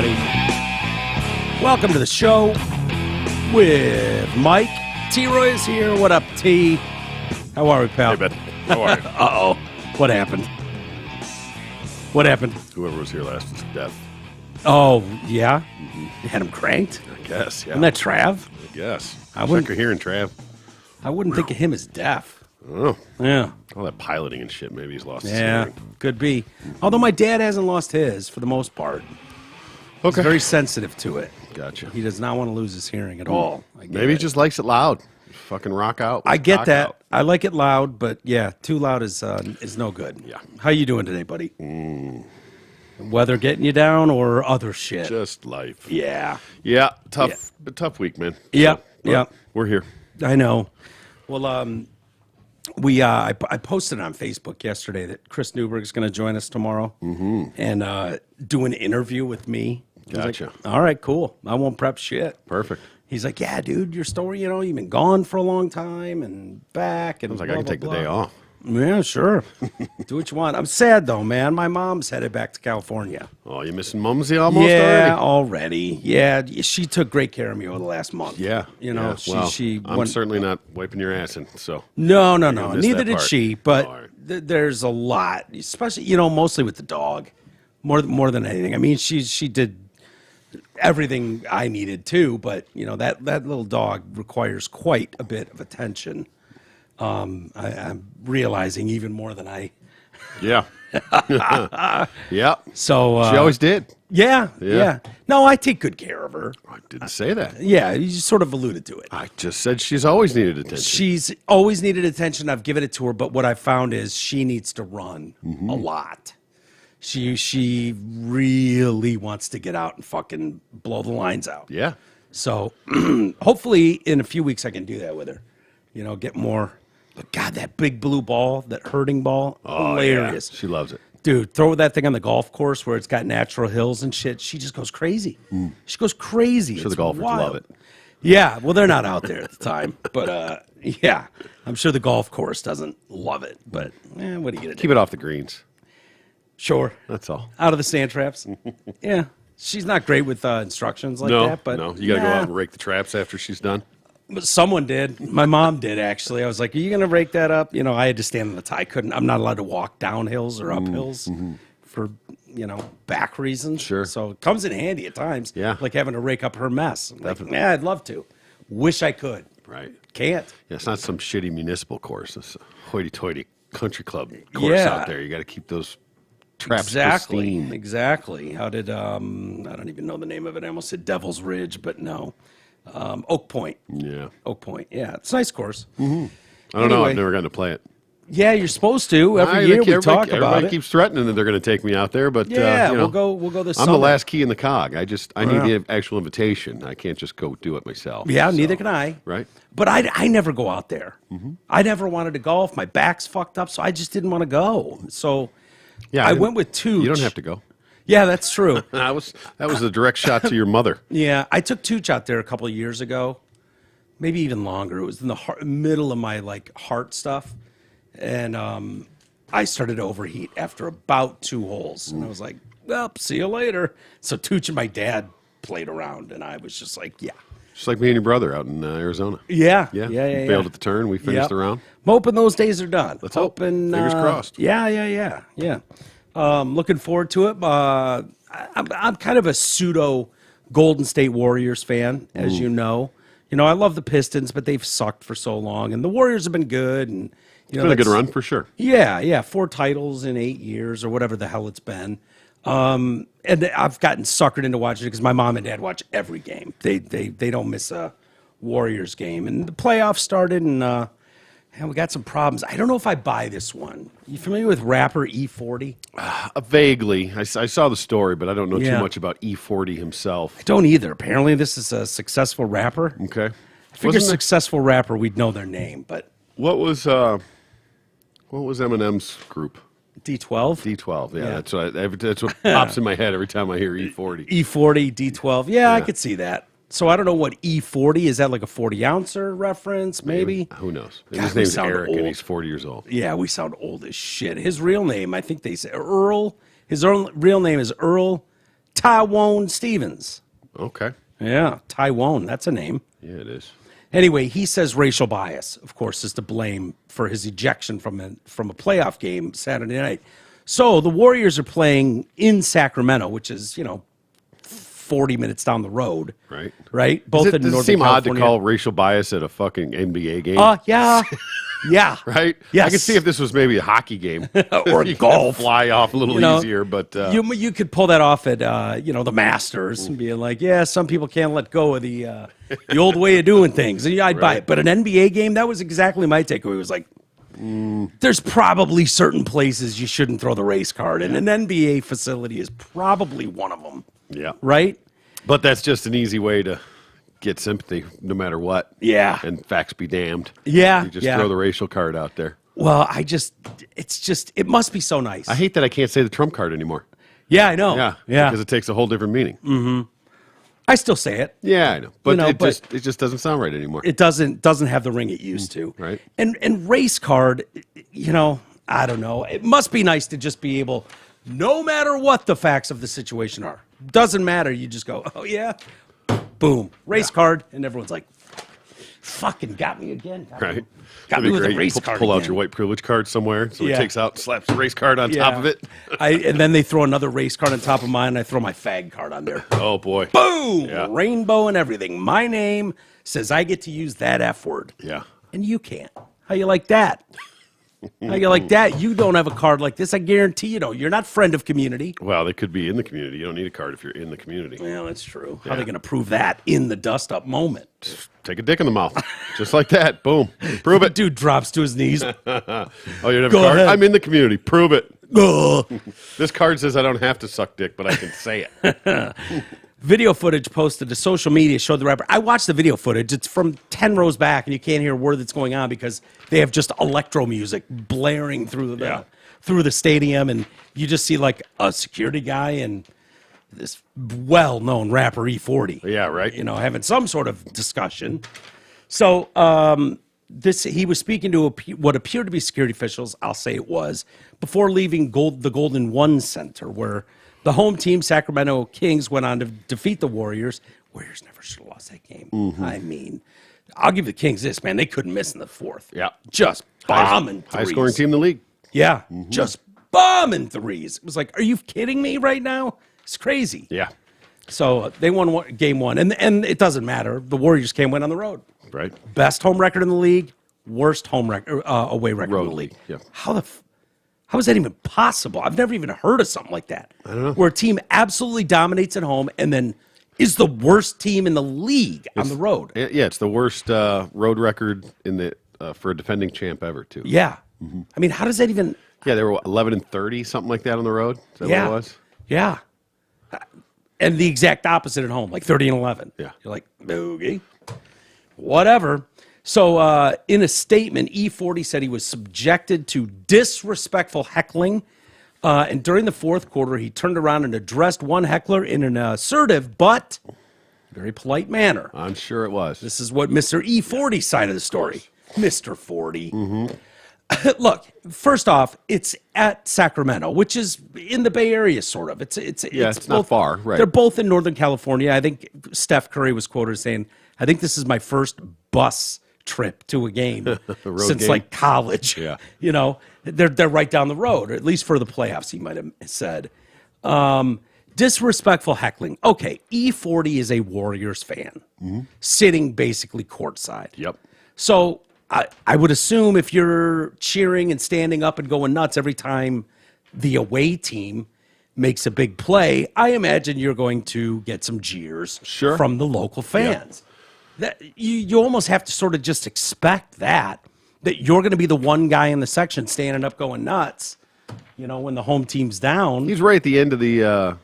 everybody. Welcome to the show with Mike. T-Roy is here. What up, T? How are we, pal? Hey, Ben. How are you? Uh-oh. What happened? What happened? Whoever was here last was deaf. Oh, yeah? You had him cranked? I guess, yeah. Isn't that Trav? I guess. I wouldn't- Check your hearing, Trav. I wouldn't think of him as deaf. Oh, Yeah. all that piloting and shit. Maybe he's lost his Yeah, hearing. could be. Although my dad hasn't lost his for the most part. He's Okay. very sensitive to it. Gotcha. He does not want to lose his hearing at all. I get Maybe he it. just likes it loud. Fucking rock out. I get rock that. out. I like it loud, but yeah, too loud is no good. Yeah. How you doing today, buddy? Weather getting you down or other shit? Just life. Yeah. Yeah, tough week, man. Yeah, But yeah. We're here. I know. Well, I posted on Facebook yesterday that Chris Newberg's going to join us tomorrow and do an interview with me. I was like, Gotcha. all right, cool. I won't prep shit. Perfect. He's like, yeah, dude, your story, you've been gone for a long time and back. And I was like, blah, I can blah, take the blah. day off. Yeah, sure. Do what you want. I'm sad, though, man. My mom's headed back to California. Oh, you missing Mumsy almost Yeah, already? Yeah, she took great care of me over the last month. Yeah. You know, yeah. Well, she I'm went, certainly not wiping your ass in, so. No. missed Neither that did part. she. But All right. there's a lot, especially mostly with the dog, more than anything. I mean, she did everything I needed too, but that little dog requires quite a bit of attention. I'm realizing even more than I. Yeah. Yeah. So She always did. Yeah. No, I take good care of her. I didn't say that. Yeah, you just sort of alluded to it. I just said she's always needed attention. She's always needed attention. I've given it to her, but what I found is she needs to run a lot. She really wants to get out and fucking blow the lines out. Yeah. So hopefully in a few weeks I can do that with her. Get more. But God, that big blue ball, that hurting ball, hilarious. Yeah. She loves it. Dude, throw that thing on the golf course where it's got natural hills and shit. She just goes crazy. She goes crazy. I'm sure the It's golfers wild. love it. Yeah, well, they're not out there at the time. But, yeah, I'm sure the golf course doesn't love it. But, what are you going to do? Keep it off the greens. Sure. That's all. Out of the sand traps. Yeah. She's not great with instructions like that. But no. You got to go out and rake the traps after she's done. But someone did. My mom did, actually. I was like, are you going to rake that up? I had to stand on the tie. I'm not allowed to walk down hills or up hills for, back reasons. Sure. So it comes in handy at times. Yeah. Like having to rake up her mess. I'm like, Definitely. yeah, I'd love to. Wish I could. Right. Can't. Yeah, it's not some shitty municipal course. It's a hoity-toity country club course Yeah. out there. You got to keep those traps pristine. Exactly. How did, I don't even know the name of it. I almost said Devil's Ridge, but no. Oak Point. Yeah. Oak Point. Yeah. It's a nice course. I don't know. Anyway. I've never gotten to play it. Yeah, you're supposed to. Every year we talk about everybody it. keeps threatening that they're going to take me out there, but Yeah, you know, we'll go this I'm summer. the last key in the cog. I need Yeah. the actual invitation. I can't just go do it myself. Yeah, So, neither can I. Right? But I never go out there. I never wanted to golf. My back's fucked up, so I just didn't want to go. So Yeah. I went with Tooch. You don't have to go. Yeah, that's true. That was a direct shot to your mother. Yeah, I took Tooch out there a couple of years ago, maybe even longer. It was in the middle of my heart stuff, and I started to overheat after about 2 holes, and I was like, "Well, see you later." So Tooch and my dad played around, and I was just like, "Yeah." Just like me and your brother out in Arizona. Yeah. Yeah. Yeah. You bailed at the turn. We finished the round. I'm hoping those days are done. Let's hope. Hoping, Fingers crossed. Yeah. Looking forward to it. I'm kind of a pseudo Golden State Warriors fan, as you know. I love the Pistons, but they've sucked for so long, and the Warriors have been good. And It's been a good run for sure. Yeah, 4 titles in 8 years or whatever the hell it's been. And I've gotten suckered into watching it because my mom and dad watch every game. They don't miss a Warriors game. And the playoffs started, and we got some problems. I don't know if I buy this one. You familiar with rapper E40? Vaguely. I saw the story, but I don't know Yeah. too much about E40 himself. I don't either. Apparently, this is a successful rapper. Okay. I figure successful rapper, we'd know their name, but What was Eminem's group? D12? D12. Yeah, Yeah. that's what pops in my head every time I hear E40. E40, D12. Yeah, I could see that. So I don't know what E40 is. That like a 40-ouncer reference, maybe? Who knows? God, His we name's sound Eric, old. and he's 40 years old. Yeah, we sound old as shit. His real name, I think they say Earl. His real name is Earl Tyrone Stevens. Okay. Yeah, Tyrone, that's a name. Yeah, it is. Anyway, he says racial bias, of course, is to blame for his ejection from a playoff game Saturday night. So the Warriors are playing in Sacramento, which is, 40 minutes down the road. Right. Right? Both Does in it Northern seem odd to California. call racial bias at a fucking NBA game? Yeah. Yeah. Right? Yes. I can see if this was maybe a hockey game. Or You could golf. fly off a little easier, but... you could pull that off at the Masters and being like, yeah, some people can't let go of the old way of doing things, and I'd buy it. But an NBA game, that was exactly my takeaway. It was like, there's probably certain places you shouldn't throw the race card, and an NBA facility is probably one of them. yeah. Right? But that's just an easy way to get sympathy no matter what. Yeah. And facts be damned. Yeah, You just yeah. throw the racial card out there. Well, it must be so nice. I hate that I can't say the Trump card anymore. Yeah, I know. Yeah. Yeah. Because it takes a whole different meaning. I still say it. Yeah, I know. But, but- it just doesn't sound right anymore. It doesn't have the ring it used to. Right. And race card, I don't know. It must be nice to just be able, no matter what the facts of the situation are, doesn't matter. You just go, oh yeah, boom, race card, and everyone's like, fucking got me again. Right. Got That'd me be with great. a race pull, card Pull out again. your white privilege card somewhere. So Yeah. it takes out, slaps the race card on top of it. And then they throw another race card on top of mine, and I throw my fag card on there. Oh, boy. Boom! Yeah. Rainbow and everything. My name says I get to use that F word. Yeah. And you can't. How you like that? How you like that? You don't have a card like this. I guarantee you don't. You're not friend of community. Well, they could be in the community. You don't need a card if you're in the community. Well, that's true. How are they going to prove that in the dust-up moment? Take a dick in the mouth. Just like that. Boom. Prove it. Dude drops to his knees. Oh, you don't have Go a card? ahead. I'm in the community. Prove it. Ugh. This card says I don't have to suck dick, but I can say it. Video footage posted to social media showed the rapper. I watched the video footage. It's from 10 rows back, and you can't hear a word that's going on because they have just electro music blaring through the stadium, and you just see like a security guy and this well-known rapper E40. Yeah, right. Having some sort of discussion. So he was speaking to what appeared to be security officials. I'll say it was before leaving the Golden One Center, where the home team, Sacramento Kings, went on to defeat the Warriors. Warriors never should have lost that game. I mean, I'll give the Kings this, man. They couldn't miss in the fourth. Yeah. Just bombing threes. High scoring team in the league. Yeah, just bombing threes. It was like, are you kidding me right now? It's crazy. Yeah. So they won game one. And it doesn't matter. The Warriors can't win on the road. Right. Best home record in the league, worst home record, away record Road in the league. league, yeah. How is that even possible? I've never even heard of something like that. I don't know. Where a team absolutely dominates at home and then is the worst team in the league on the road. Yeah, it's the worst road record in the for a defending champ ever, too. Yeah. I mean, how does that even... Yeah, they were 11-30, something like that on the road. Is that what it was? Yeah. And the exact opposite at home, like 30-11. Yeah. You're like, boogie. Whatever. So in a statement, E40 said he was subjected to disrespectful heckling. And during the fourth quarter, he turned around and addressed one heckler in an assertive but very polite manner. I'm sure it was. This is what Mr. E40 side of the story. Mr. 40. Look, first off, it's at Sacramento, which is in the Bay Area, sort of. It's not far, right. They're both in Northern California. I think Steph Curry was quoted as saying, I think this is my first bus trip to a game since game? like college. Yeah. They're right down the road, or at least for the playoffs, he might have said. Disrespectful heckling. Okay, E40 is a Warriors fan, sitting basically courtside. Yep. So I would assume if you're cheering and standing up and going nuts every time the away team makes a big play, I imagine you're going to get some jeers from the local fans. That you almost have to sort of just expect that you're going to be the one guy in the section standing up going nuts, when the home team's down. He's right at the end of the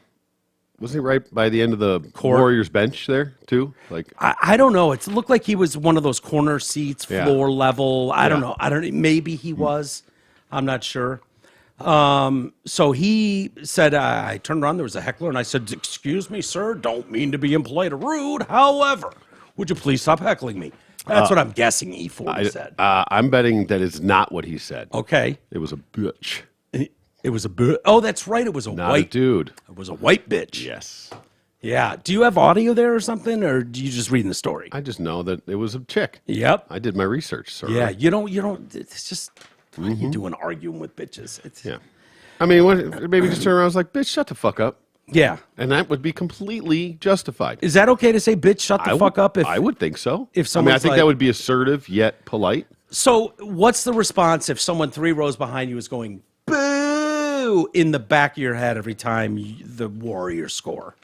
wasn't he right by the end of the Warriors bench there too? Like I don't know. It looked like he was one of those corner seats, floor level. I don't know. Maybe he was. I'm not sure. So he said, I turned around, there was a heckler, and I said, excuse me, sir, don't mean to be impolite or rude. However, would you please stop heckling me? That's what I'm guessing E40 said. I'm betting that is not what he said. Okay. It was a bitch. It was a oh, that's right. It was a Not white a dude. It was a white bitch. Yes. Yeah. Do you have audio there or something, or do you just reading the story? I just know that it was a chick. Yep. I did my research, sir. Yeah. You don't. It's just what are you doing arguing with bitches? It's, Yeah. I mean, maybe just turn around and was like, bitch, shut the fuck up. Yeah. And that would be completely justified. Is that okay to say, bitch, shut the fuck up? I would think so. If I someone's think like, that would be assertive yet polite. So what's the response if someone 3 rows behind you is going, boo, in the back of your head every time the Warriors score?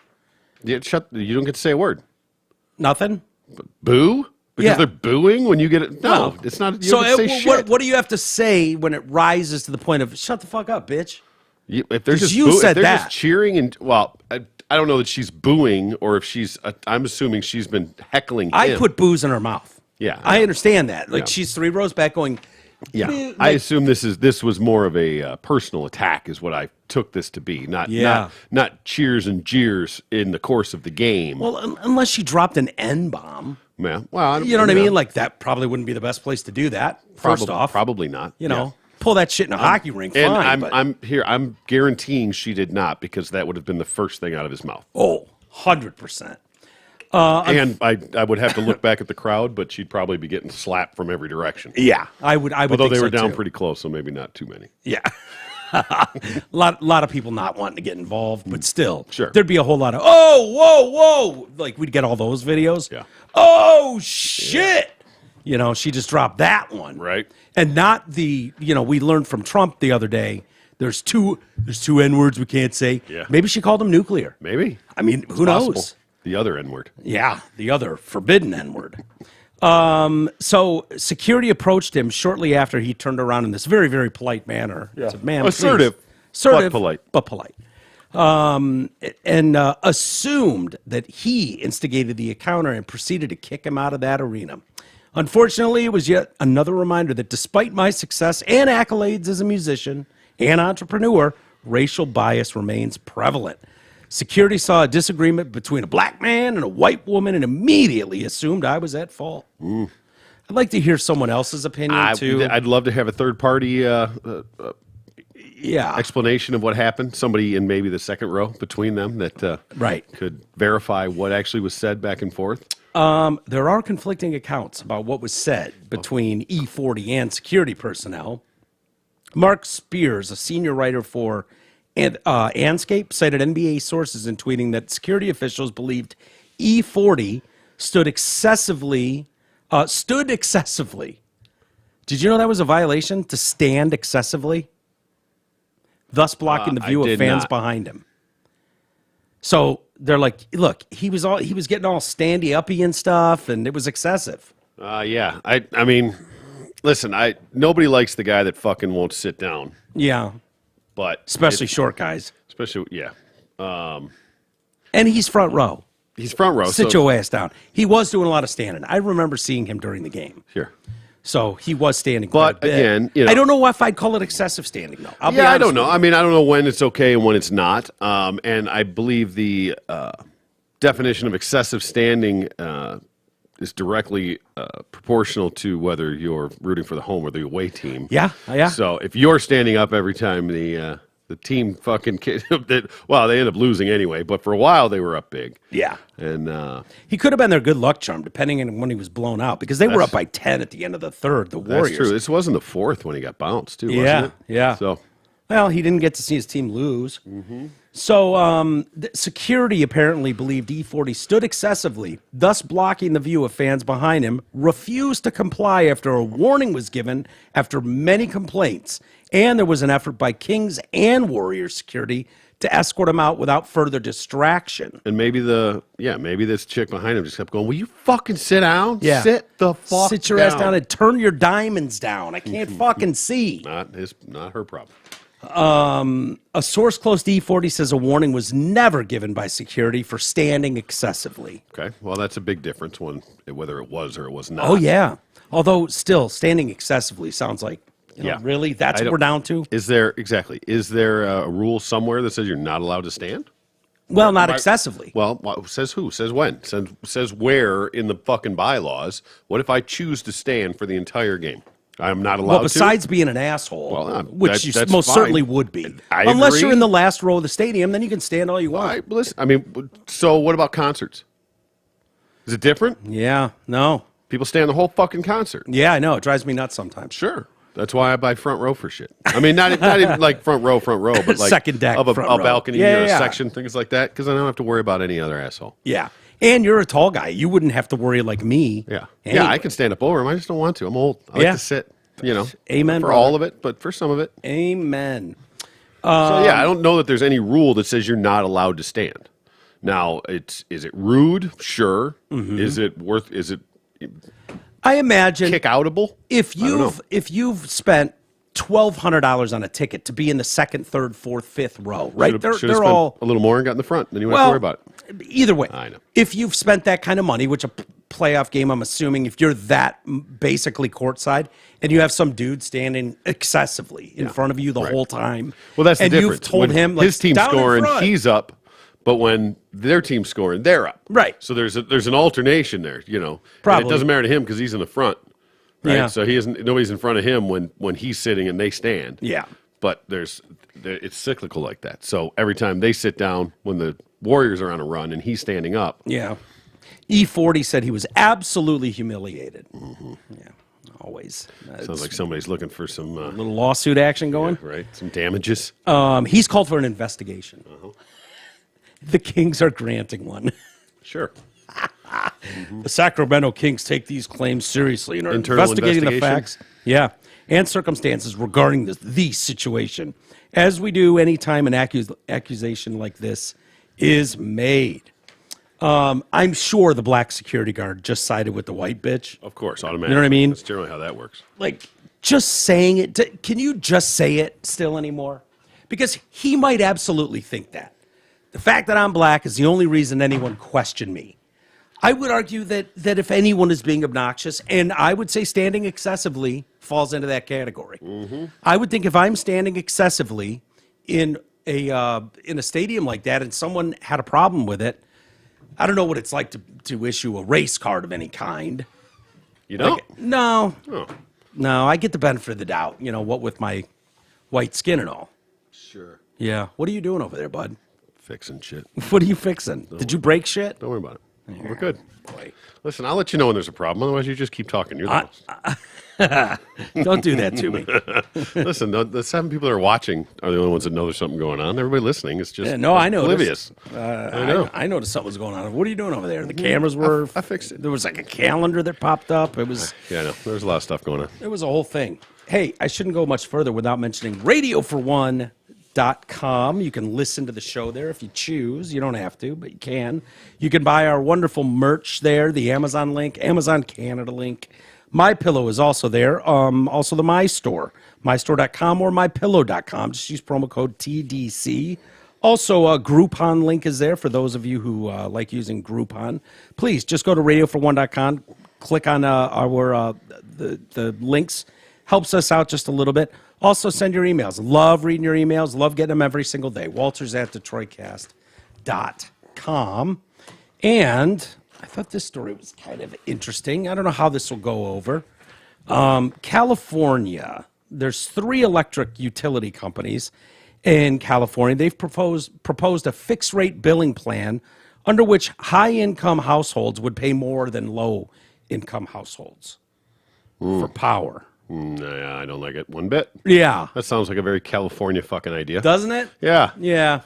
Yeah, you don't get to say a word. Nothing? Boo? Because Yeah. they're booing when you get it? No, it's not. You don't get to say shit. What do you have to say when it rises to the point of, shut the fuck up, bitch? If they're just said if they're that. just cheering and I don't know that she's booing or if she's. I'm assuming she's been heckling. I put booze in her mouth. Yeah, I understand that. Like Yeah. she's 3 rows back going. Yeah, "Boo," I like- assume this was more of a personal attack, is what I took this to be. Not cheers and jeers in the course of the game. Well, unless she dropped an N bomb. Yeah. Well, You know what I mean? Like that probably wouldn't be the best place to do that. First off, probably not. You know, pull that shit in a hockey rink. And Fine, I'm guaranteeing she did not, because that would have been the first thing out of his mouth. 100%. And I would have to look back at the crowd, but she'd probably be getting slapped from every direction. Yeah, I would. Although think they were so, down too. pretty close, so maybe not too many. Yeah. a lot of people not wanting to get involved, but still, Sure. there'd be a whole lot of, oh, whoa, whoa. Like we'd get all those videos. Yeah. Oh, shit. You know, she just dropped that one. Right. And not we learned from Trump the other day, there's two N-words we can't say. Yeah. Maybe she called them nuclear. Maybe. I mean, who Possible. knows? The other N-word. Yeah, the other forbidden N-word. So security approached him shortly after he turned around in this very, very polite manner. Yeah. Said, "Ma'am, Assertive, please." Assertive, but polite. And assumed that he instigated the encounter and proceeded to kick him out of that arena. Unfortunately, it was yet another reminder that despite my success and accolades as a musician and entrepreneur, racial bias remains prevalent. Security saw a disagreement between a black man and a white woman and immediately assumed I was at fault. I'd like to hear someone else's opinion, too. I'd love to have a third-party Yeah. explanation of what happened. Somebody in maybe the second row between them that Right. could verify what actually was said back and forth. There are conflicting accounts about what was said between E40 and security personnel. Mark Spears, a senior writer for Anscape, cited NBA sources in tweeting that security officials believed E40 stood excessively. Did you know that was a violation, to stand excessively? Thus blocking the I view of did fans not. behind him. So they're like, look, he was getting all standy uppy and stuff, and it was excessive. Yeah. I mean, listen, nobody likes the guy that fucking won't sit down. Yeah, But especially short guys. yeah. And he's front row. He's front row. Sit so, your ass down. He was doing a lot of standing. I remember seeing him during the game. Here. So he was standing quite But a bit. again, you know- I don't know if I'd call it excessive standing, though. I'll be Yeah, I honest don't know. with you. I mean, I don't know when it's okay and when it's not. And I believe the definition of excessive standing is directly proportional to whether you're rooting for the home or the away team. Yeah. So if you're standing up every time the team fucking they end up losing anyway. But for a while they were up big. Yeah. And He could have been their good luck charm, depending on when he was blown out, because they were up by 10 at the end of the third, the Warriors. that's true. This wasn't the fourth when he got bounced, too, Yeah, wasn't it? yeah. So Well, he didn't get to see his team lose. So the security apparently believed E40 stood excessively, thus blocking the view of fans behind him, refused to comply after a warning was given after many complaints, and there was an effort by Kings and Warriors security to escort him out without further distraction. And maybe this chick behind him just kept going, will you fucking sit down? Yeah. Sit the fuck Sit your ass down and turn your diamonds down. I can't fucking see. Not her problem. A source close to E40 says a warning was never given by security for standing excessively. Okay. Well, that's a big difference whether it was or it was not. Oh, yeah. Although still, standing excessively sounds like, Yeah. really? That's what we're down to? Is there a rule somewhere that says you're not allowed to stand? Well, not excessively. Well, says who? Says when? Says where in the fucking bylaws? What if I choose to stand for the entire game? I'm not allowed Well, to. besides being an asshole, Well, which you that's most fine. certainly would be. I Unless agree. you're in the last row of the stadium, then you can stand all you want. Listen, I mean, so what about concerts? Is it different? Yeah, no. People stand the whole fucking concert. Yeah, I know. It drives me nuts sometimes. Sure. That's why I buy front row for shit. I mean, not even like front row, but like Second deck, of a front row. balcony Yeah, or a yeah. section, things like that, because I don't have to worry about any other asshole. Yeah. And you're a tall guy. You wouldn't have to worry like me. Yeah. Anyway. Yeah, I can stand up over him. I just don't want to. I'm old. I like Yeah. to sit, you know. Amen, For brother. all of it, but for some of it. Amen. So yeah, I don't know that there's any rule that says you're not allowed to stand. Now, is it rude? Sure. Mm-hmm. Is it I imagine kick outable? if I don't know. you've spent $1,200 on a ticket to be in the second, third, fourth, fifth row, right? Should've They're spent all a little more and got in the front. Then you wouldn't have to worry about it. Either way, I know. if you've spent that kind of money, which a playoff game, I'm assuming, if you're that basically courtside and you have some dude standing excessively in front of you the whole time, Well, that's the and difference. you've told When him like, his team's down in scoring, front. he's up, but when their team's scoring, they're up. Right. So there's an alternation there, you know. And Probably. it doesn't matter to him because he's in the front. Right. Yeah. So nobody's in front of him when he's sitting and they stand. Yeah. But it's cyclical like that. So every time they sit down, when the Warriors are on a run and he's standing up. Yeah. E40 said he was absolutely humiliated. Mm-hmm. Yeah, always. Sounds like somebody's looking for some Little lawsuit action going. right, some damages. He's called for an investigation. The Kings are granting one. Sure. The Sacramento Kings take these claims seriously and are Internal investigating the investigation? facts. Yeah, and circumstances regarding the situation, as we do anytime an accusation like this is made. I'm sure the black security guard just sided with the white bitch. Of course, automatically. You know what I mean? That's generally how that works. Like, just saying it. Can you just say it still anymore? Because he might absolutely think that. The fact that I'm black is the only reason anyone questioned me. I would argue that if anyone is being obnoxious, and I would say standing excessively falls into that category. Mm-hmm. I would think if I'm standing excessively in a stadium like that and someone had a problem with it, I don't know what it's like to issue a race card of any kind. You don't? No. Oh. No, I get the benefit of the doubt, what with my white skin and all. Sure. Yeah. What are you doing over there, bud? Fixing shit. What are you fixing? Did you break shit? Don't worry about it. We're good. Boy. Listen, I'll let you know when there's a problem. Otherwise, you just keep talking. You're the host. Don't do that to me. Listen, the 7 people that are watching are the only ones that know there's something going on. Everybody listening is just No, I know. oblivious. I know. I noticed something was going on. What are you doing over there? The cameras were. I fixed it. There was like a calendar that popped up. It was. Yeah, I know. There's a lot of stuff going on. It was a whole thing. Hey, I shouldn't go much further without mentioning radiofor1.com. You can listen to the show there if you choose. You don't have to, but you can. You can buy our wonderful merch there, the Amazon link, Amazon Canada link. My Pillow is also there. Also the My Store, mystore.com or mypillow.com. Just use promo code TDC. Also, a Groupon link is there for those of you who like using Groupon. Please just go to radiofor1.com, click on the links. Helps us out just a little bit. Also, send your emails. Love reading your emails. Love getting them every single day. Walters@DetroitCast.com. And I thought this story was kind of interesting. I don't know how this will go over. California, there's 3 electric utility companies in California. They've proposed a fixed rate billing plan under which high income households would pay more than low income households for power. Nah, I don't like it one bit. Yeah. That sounds like a very California fucking idea. Doesn't it? Yeah. Yeah.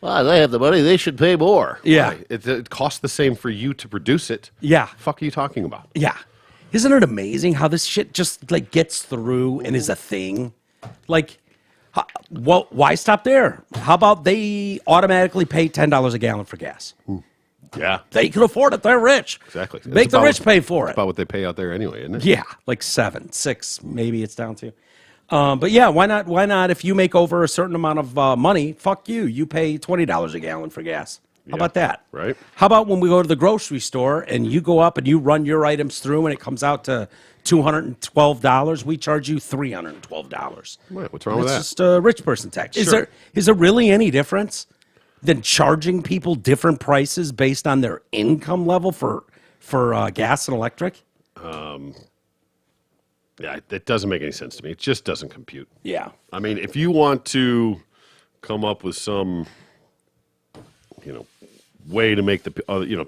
Well, they have the money. They should pay more. Yeah. Right. It costs the same for you to produce it. Yeah. Fuck are you talking about? Yeah. Isn't it amazing how this shit just like gets through and is a thing? Like, well, why stop there? How about they automatically pay $10 a gallon for gas? Yeah. They can afford it. They're rich. Exactly. Make the rich pay for That's it. about what they pay out there anyway, isn't it? Yeah, like 7, 6, maybe it's down to. But yeah, why not? Why not? If you make over a certain amount of money, fuck you. You pay $20 a gallon for gas. How about that? Right. How about when we go to the grocery store and you go up and you run your items through and it comes out to $212, we charge you $312. Right, what's wrong with It's that? just a rich person tax. Sure. Is there really any difference than charging people different prices based on their income level for gas and electric? Yeah, that doesn't make any sense to me. It just doesn't compute. Yeah. I mean, if you want to come up with some, way to make the,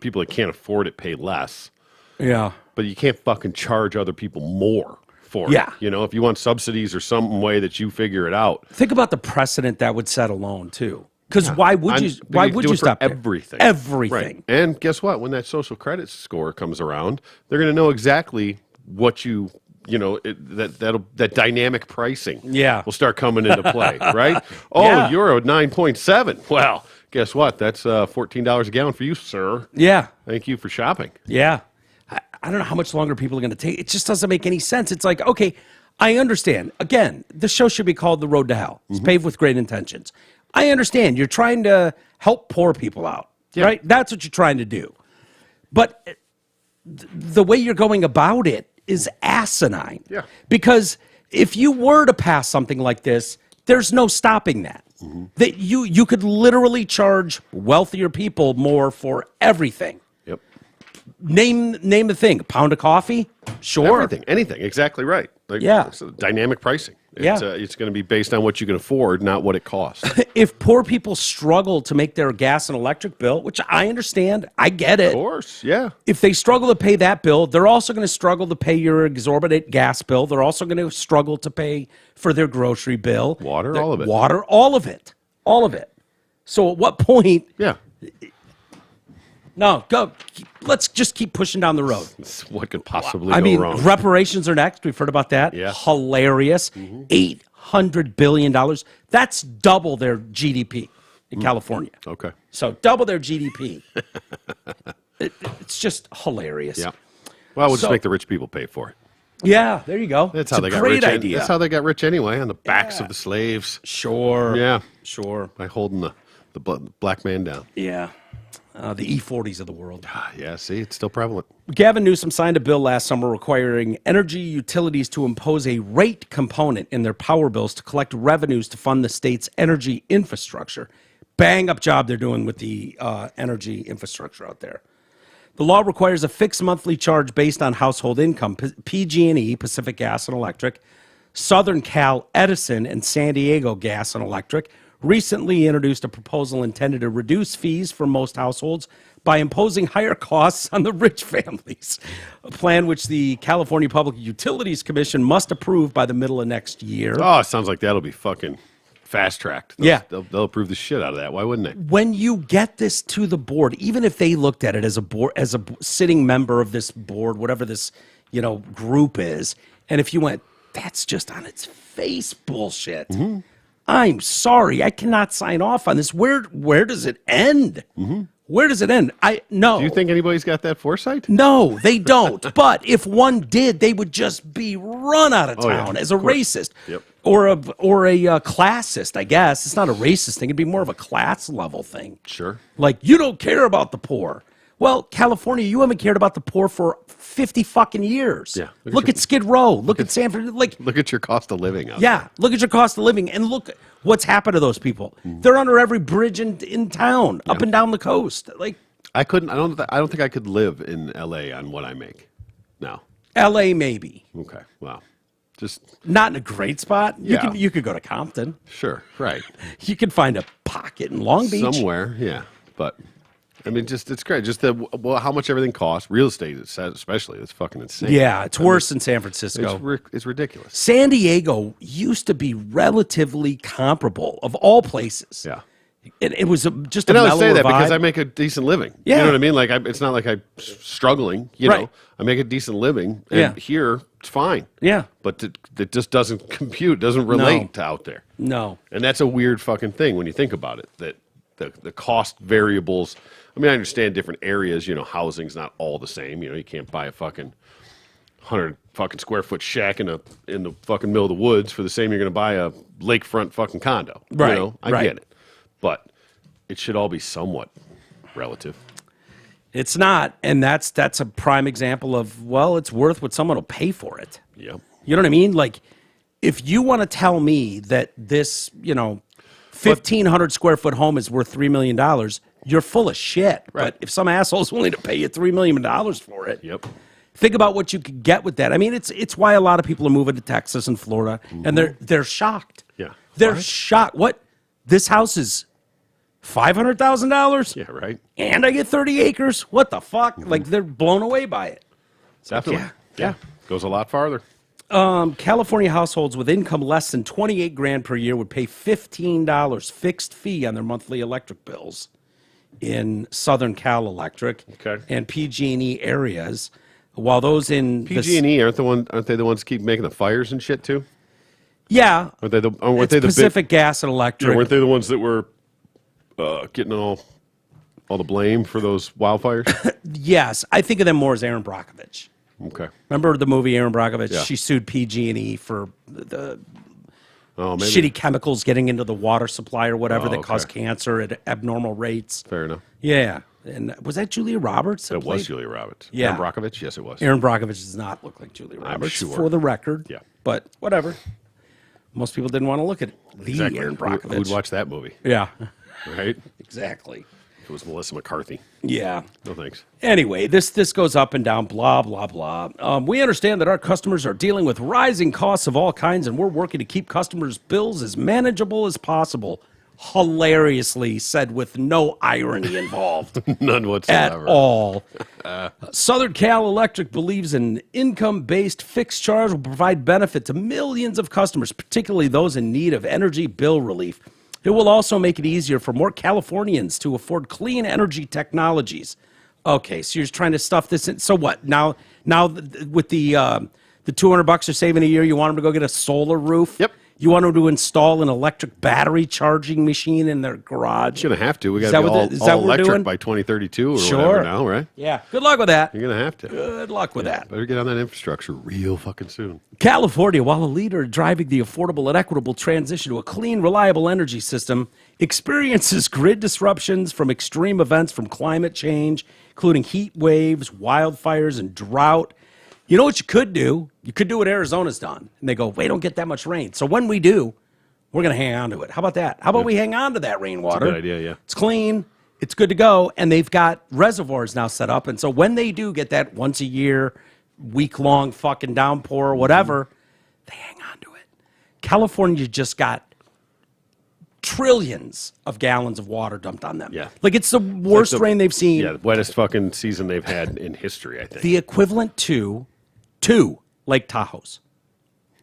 people that can't afford it pay less, Yeah. but you can't fucking charge other people more for Yeah. it. If you want subsidies or some way that you figure it out. Think about the precedent that would set alone too. Because why would you? Why would do you it for stop there? everything? Everything. Right. And guess what? When that social credit score comes around, they're going to know exactly what that dynamic pricing will start coming into play, right? Oh, Yeah. you're a 9.7. Well, guess what? That's $14 a gallon for you, sir. Yeah. Thank you for shopping. Yeah. I don't know how much longer people are going to take. It just doesn't make any sense. It's like, okay, I understand. Again, the show should be called The Road to Hell. It's paved with great intentions. I understand. You're trying to help poor people out, right? That's what you're trying to do. But the way you're going about it is asinine. Yeah. Because if you were to pass something like this, there's no stopping that. That you could literally charge wealthier people more for everything. Yep. Name the thing. A pound of coffee? Sure. Everything. Anything. Exactly right. Yeah. It's dynamic pricing. Yeah. It's going to be based on what you can afford, not what it costs. If poor people struggle to make their gas and electric bill, which I understand, I get it. Of course. Yeah. If they struggle to pay that bill, they're also going to struggle to pay your exorbitant gas bill. They're also going to struggle to pay for their grocery bill. Water, all of it. Water, all of it. All of it. So at what point? Yeah. No, go. Let's just keep pushing down the road. What could possibly go wrong? Reparations are next. We've heard about that. Yeah. Hilarious. $800 billion. That's double their GDP in California. Okay. So double their GDP. It's just hilarious. Yeah. Well, we'll So- just make the rich people pay for it. Yeah, there you go. That's It's how a they got great rich. idea. That's how they got rich anyway, on the backs of the slaves. Sure. Yeah. Sure. By holding the black man down. Yeah. The E40s of the world. Yeah, see, it's still prevalent. Gavin Newsom signed a bill last summer requiring energy utilities to impose a rate component in their power bills to collect revenues to fund the state's energy infrastructure. Bang up job they're doing with the energy infrastructure out there. The law requires a fixed monthly charge based on household income. PG&E, Pacific Gas and Electric, Southern Cal Edison, and San Diego Gas and Electric recently introduced a proposal intended to reduce fees for most households by imposing higher costs on the rich families, a plan which the California Public Utilities Commission must approve by the middle of next year. Oh, it sounds like that'll be fucking fast-tracked. Yeah. They'll approve the shit out of that. Why wouldn't they? When you get this to the board, even if they looked at it as a board, as a sitting member of this board, whatever this, group is, and if you went, that's just on its face bullshit. I'm sorry, I cannot sign off on this. Where does it end? Where does it end? No. Do you think anybody's got that foresight? No, they don't. But if one did, they would just be run out of yeah, town as a of course. racist. Yep. Or a classist, I guess. It's not a racist thing. It'd be more of a class level thing. Sure. Like, you don't care about the poor. Well, California, you haven't cared about the poor for 50 fucking years. Yeah. Look at Skid Row. Look at Sanford. Look at your cost of living out Yeah, look at your cost of living and look what's happened to those people. They're under every bridge in town, up and down the coast. Like, I don't think I could live in LA on what I make. No. LA maybe. Okay. Wow. Just Not in a great spot. Yeah. You could go to Compton. sure. Right. You could find a pocket in Long Beach. Somewhere. Yeah. But I mean, it's great. Just how much everything costs. Real estate, especially, it's fucking insane. Yeah, it's worse than San Francisco. It's ridiculous. San Diego used to be relatively comparable of all places. Yeah. It was just a And I would mellower say that vibe. because I make a decent living. Yeah. You know what I mean? Like, it's not like I'm struggling. You Right. know, I make a decent living, and Yeah. here it's fine. Yeah. But it just doesn't compute. Doesn't relate to out there. No. And that's a weird fucking thing when you think about it. That the cost variables. I mean, I understand different areas. Housing's not all the same. You can't buy a fucking 100 fucking square foot shack in the fucking middle of the woods for the same you're going to buy a lakefront fucking condo. Right, I right. get it, but it should all be somewhat relative. It's not, and that's a prime example of, well, it's worth what someone will pay for it. Yeah. You know what I mean? Like, if you want to tell me that this, 1,500 square foot home is worth $3 million, you're full of shit. Right. But if some asshole's willing to pay you $3 million for it, Yep. Think about what you could get with that. I mean, it's why a lot of people are moving to Texas and Florida, and they're shocked. Yeah. They're shocked. What? This house is $500,000? Yeah, right. And I get 30 acres? What the fuck? Like, they're blown away by it. Definitely. Yeah. Goes a lot farther. California households with income less than 28 grand per year would pay $15 fixed fee on their monthly electric bills in Southern Cal Electric and PG&E areas, while those in PG&E aren't they the ones that keep making the fires and shit too? Yeah, Weren't they the Pacific Gas and Electric? Yeah, weren't they the ones that were getting all the blame for those wildfires? Yes, I think of them more as Aaron Brockovich. Okay. Remember the movie Aaron Brockovich? Yeah. She sued PG&E for the maybe. shitty chemicals getting into the water supply or whatever that okay. cause cancer at abnormal rates. Fair enough. Yeah. And was that Julia Roberts? It was Julia Roberts. Yeah. Aaron Brockovich? Yes, it was. Aaron Brockovich does not look like Julia Roberts, sure. for the record. Yeah. But whatever. Most people didn't want to look at the Exactly. Aaron Brockovich. Who'd watch that movie? Yeah. Right? Exactly. It was Melissa McCarthy. Yeah. No thanks. Anyway, this goes up and down, blah, blah, blah. We understand that our customers are dealing with rising costs of all kinds, and we're working to keep customers' bills as manageable as possible. Hilariously said with no irony involved. None At whatsoever. all. Southern Cal Electric believes an income-based fixed charge will provide benefit to millions of customers, particularly those in need of energy bill relief. It will also make it easier for more Californians to afford clean energy technologies. Okay, so you're trying to stuff this in. So what? Now with the $200 you're saving a year, you want them to go get a solar roof? Yep. You want them to install an electric battery charging machine in their garage? You're going to have to. We got Is to that be what the- is that all what we're electric doing? by 2032 or Sure. whatever now, right? Yeah. Good luck with that. You're going to have to. Good luck with that. Better get on that infrastructure real fucking soon. California, while a leader in driving the affordable and equitable transition to a clean, reliable energy system, experiences grid disruptions from extreme events from climate change, including heat waves, wildfires, and drought. You know what you could do? You could do what Arizona's done. And they go, we don't get that much rain. So when we do, we're going to hang on to it. How about that? How about we hang on to that rainwater? That's a good idea, yeah. It's clean. It's good to go. And they've got reservoirs now set up. And so when they do get that once a year, week-long fucking downpour or whatever, they hang on to it. California just got trillions of gallons of water dumped on them. Yeah. Like it's the worst rain they've seen. Yeah, the wettest fucking season they've had in history, I think. The equivalent to two Lake Tahoes.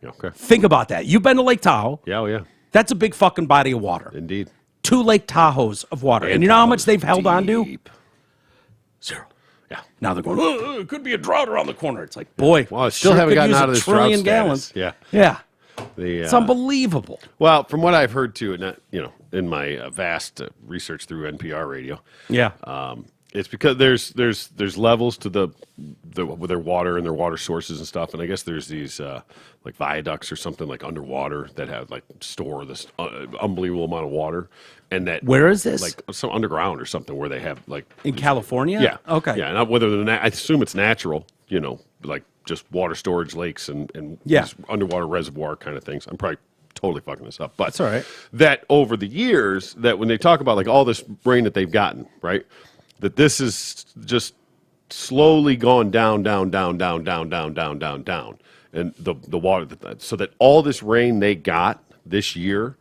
Okay. Think about that. You've been to Lake Tahoe. Yeah, oh yeah. That's a big fucking body of water. Indeed. Two Lake Tahoes of water. And you know how much they've held on to? Deep. Zero. Yeah. Now they're going, oh, it could be a drought around the corner. It's like, boy, Well, I still sure haven't could gotten use out a of this trillion drought gallons. status. Yeah. It's It's unbelievable. Well, from what I've heard too, and in my vast research through NPR radio, Yeah. it's because there's levels to with their water and their water sources and stuff, and I guess there's these like viaducts or something like underwater that have like store this unbelievable amount of water, and that Where is this? like some underground or something where they have like In California? yeah Okay. yeah, and whether I assume it's natural, like just water storage lakes and Yeah. these underwater reservoir kind of things. I'm probably totally fucking this up, but That's all right. that over the years, that when they talk about like all this rain that they've gotten, right, that this is just slowly gone down, and the water, so that all this rain they got this year,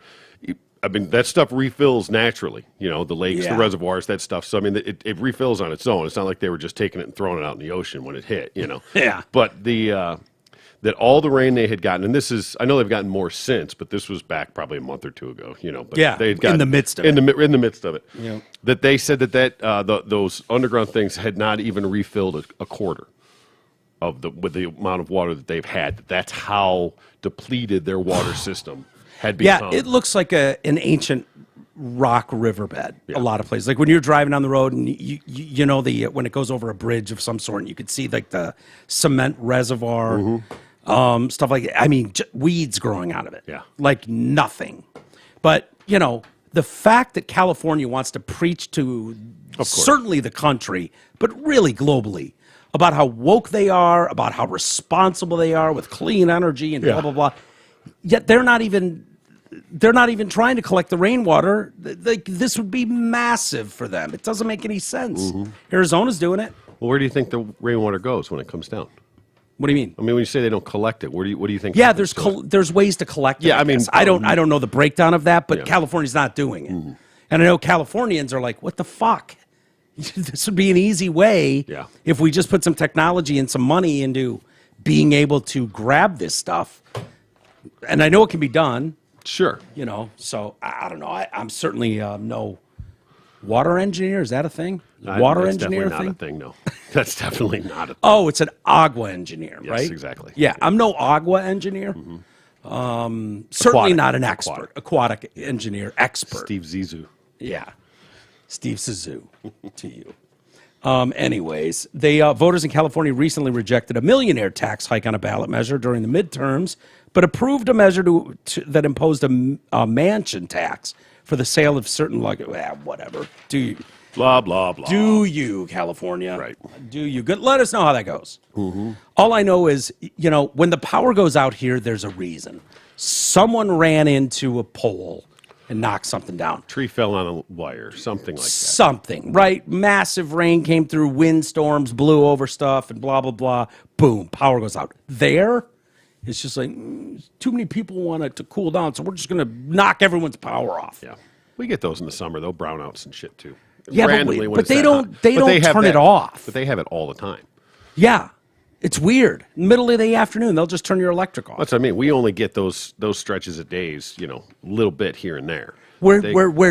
I mean, that stuff refills naturally, the lakes, Yeah. the reservoirs, that stuff. So, I mean, it refills on its own. It's not like they were just taking it and throwing it out in the ocean when it hit, Yeah. But that all the rain they had gotten, and this is, I know they've gotten more since, but this was back probably a month or two ago, but Yeah, they had gotten, in the midst of in the midst of it, Yeah. that they said that those underground things had not even refilled a quarter of with the amount of water that they've had. That's how depleted their water system had become. Yeah, it looks like an ancient rock riverbed. A lot of places, like when you're driving on the road and you know when it goes over a bridge of some sort, and you could see like the cement reservoir, stuff like that. I mean, weeds growing out of it. Yeah. Like nothing. But the fact that California wants to preach to certainly the country, but really globally, about how woke they are, about how responsible they are with clean energy and blah blah blah. Yet they're not even trying to collect the rainwater. Like this would be massive for them. It doesn't make any sense. Arizona's doing it. Well, where do you think the rainwater goes when it comes down? What do you mean? I mean, when you say they don't collect it, what do you think? Yeah, happens there's to it? there's ways to collect it. Yeah, I mean, guess. I don't know the breakdown of that, but Yeah. California's not doing it. And I know Californians are like, what the fuck? This would be an easy way Yeah. if we just put some technology and some money into being able to grab this stuff. And I know it can be done, Sure. so I don't know. I'm certainly no water engineer. Is that a thing? That's Water engineer definitely not a thing. No, that's definitely not a thing. Oh, it's an agua engineer, Yes, right? exactly. Yeah, I'm no agua engineer. Certainly Aquatic. not an expert. Aquatic engineer expert. Steve Zissou. Yeah. Steve Zissou to you. Anyways, voters in California recently rejected a millionaire tax hike on a ballot measure during the midterms, but approved a measure that imposed a mansion tax for the sale of certain luxury. Whatever. Do you? Blah, blah, blah. Do you, California? Right. Do you? Good. Let us know how that goes. All I know is, when the power goes out here, there's a reason. Someone ran into a pole and knocked something down. Tree fell on a wire, something like that. Something, right? Massive rain came through, windstorms blew over stuff, and blah, blah, blah. Boom, power goes out. There, it's just like, too many people want it to cool down, so we're just going to knock everyone's power off. Yeah. We get those in the summer, though, brownouts and shit, too. Yeah, Randomly when but it's they that don't hot. they But don't have turn it that- off. But they have it all the time. Yeah, it's weird. Middle of the afternoon, they'll just turn your electric off. That's what I mean. We only get those stretches of days, a little bit here and there. Where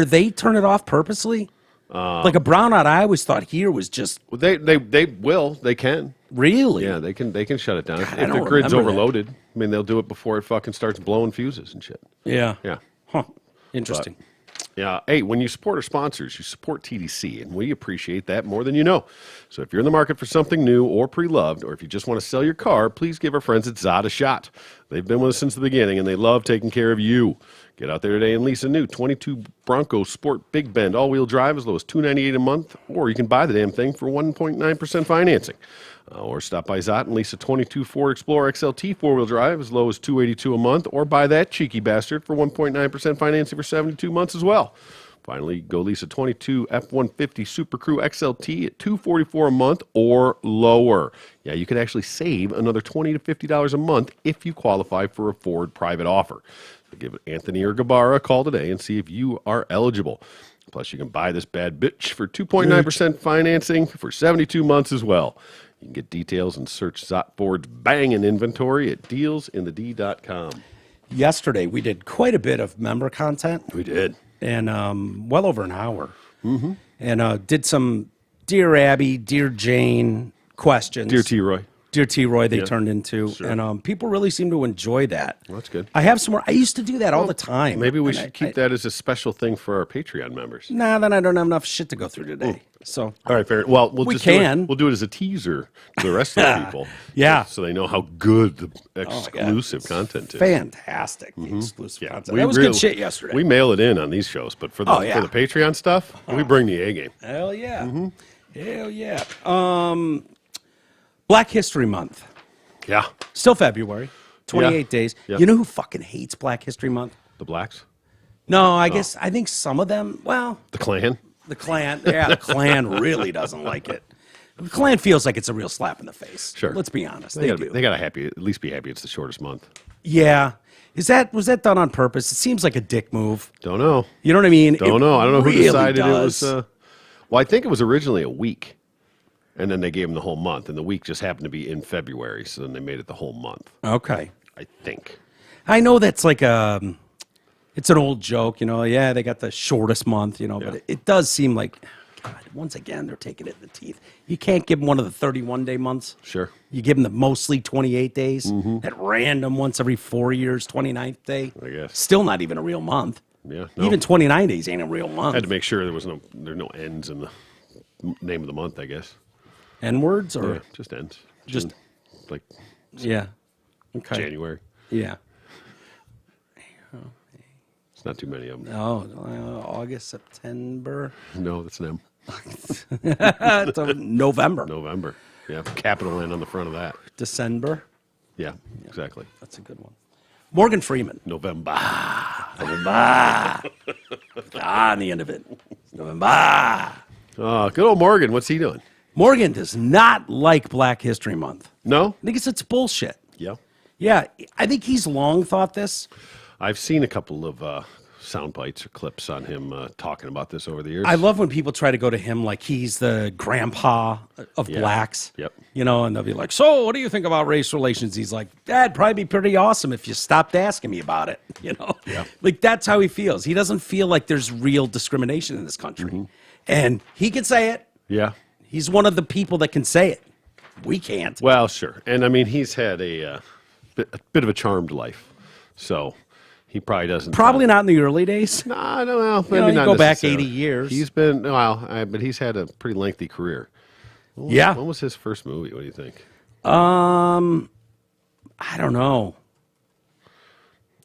they turn it off purposely? Like a brownout, I always thought here was just Well, they can. really. Yeah, they can shut it down. If I the don't grid's remember that. overloaded, I mean, they'll do it before it fucking starts blowing fuses and shit. Yeah. Yeah. Huh. Interesting. Yeah. Hey, when you support our sponsors, you support TDC, and we appreciate that more than you know. So if you're in the market for something new or pre-loved, or if you just want to sell your car, please give our friends at Zod a shot. They've been with us since the beginning, and they love taking care of you. Get out there today and lease a new 22 Bronco Sport Big Bend all-wheel drive as low as $298 a month, or you can buy the damn thing for 1.9% financing. Or stop by Zot and lease a 22 Ford Explorer XLT four-wheel drive as low as $282 a month, or buy that cheeky bastard for 1.9% financing for 72 months as well. Finally, go lease a 22 F-150 Super Crew XLT at $244 a month or lower. Yeah, you could actually save another $20 to $50 a month if you qualify for a Ford private offer. So give Anthony or Gabara a call today and see if you are eligible. Plus, you can buy this bad bitch for 2.9% financing for 72 months as well. You can get details and search Zot Ford's banging inventory at dealsinthed.com. Yesterday, we did quite a bit of member content. We did. And well over an hour. And did some Dear Abby, Dear Jane questions. Dear T. Roy. Dear T. Roy, they turned into. Sure. And people really seem to enjoy that. Well, that's good. I have some more. I used to do that all the time. Maybe we And should keep that as a special thing for our Patreon members. Nah, then I don't have enough shit to go through today. So All right, fair. Well, We just can. we'll do it as a teaser to the rest of the people. Yeah. So they know how good the my God. exclusive content is. fantastic, the exclusive content. We That was really- good shit yesterday. We mail it in on these shows, but for the, Oh, yeah. for the Patreon stuff, we bring the A game. Hell yeah. Hell yeah. Black History Month. Yeah. Still February. 28 days. Yeah. You know who fucking hates Black History Month? The blacks, No, I think some of them, well, the Klan. the Klan, the Klan really doesn't like it. The Klan feels like it's a real slap in the face. Sure. Let's be honest. They They gotta, do. they gotta at least be happy it's the shortest month. Yeah. Was that done on purpose? It seems like a dick move. Don't know. You know what I mean? Don't know. I don't know who really decided it does. was. Well, I think it was originally a week, and then they gave them the whole month, and the week just happened to be in February, so then they made it the whole month. Okay. I think. I know that's like it's an old joke, yeah, they got the shortest month, but it does seem like, God, once again, they're taking it in the teeth. You can't give them one of the 31-day months. Sure. You give them the mostly 28 days, at random once every 4 years, 29th day. I guess. Still not even a real month. Yeah. No. Even 29 days ain't a real month. Had to make sure there's no ends in the name of the month, I guess. N-words or? Yeah, just ends. Just- June, like Yeah. Okay. January. Yeah. It's not too many of them. Oh, August, September. No, that's them. It's November. November. Yeah, capital N on the front of that. December. Yeah, exactly. That's a good one. Morgan Freeman. November. November. On the end of it. November. Oh, good old Morgan. What's he doing? Morgan does not like Black History Month. No? I think it's bullshit. Yeah. Yeah, I think he's long thought this. I've seen a couple of sound bites or clips on him talking about this over the years. I love when people try to go to him like he's the grandpa of blacks. Yep. You know, and they'll be like, so what do you think about race relations? He's like, that'd probably be pretty awesome if you stopped asking me about it. You know? Yeah. Like that's how he feels. He doesn't feel like there's real discrimination in this country. Mm-hmm. And he can say it. Yeah. He's one of the people that can say it. We can't. Well, sure. And I mean, he's had a bit of a charmed life. So he probably doesn't. Probably not in the early days. No, I don't know. You know, Maybe you not go back necessarily. 80 years. He's been, but he's had a pretty lengthy career. Yeah. When was his first movie? What do you think? I don't know.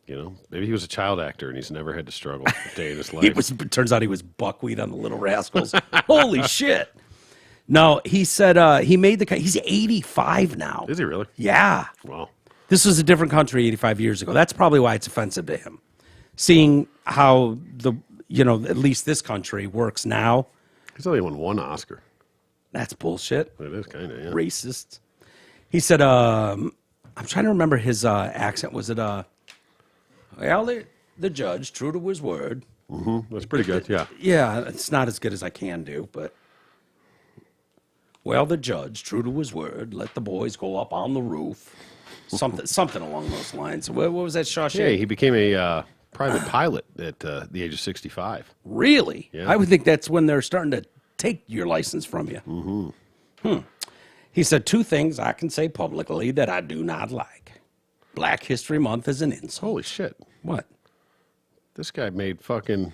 You know, maybe he was a child actor and he's never had to struggle a day in his life. Turns out he was Buckwheat on the Little Rascals. Holy shit. No, he said he's 85 now. Is he really? Yeah. Wow. This was a different country 85 years ago. That's probably why it's offensive to him. Seeing how at least this country works now. He's only won one Oscar. That's bullshit. It is kind of, yeah. Racist. He said, I'm trying to remember his accent. Was it, the judge, true to his word. Mm-hmm. That's pretty good, yeah. Yeah, it's not as good as I can do, but. Well, the judge, true to his word, let the boys go up on the roof. Something along those lines. What was that, Shawshank? Yeah, he became a private pilot at the age of 65. Really? Yeah. I would think that's when they're starting to take your license from you. Mm-hmm. He said 2 things I can say publicly that I do not like. Black History Month is an insult. Holy shit. What? This guy made fucking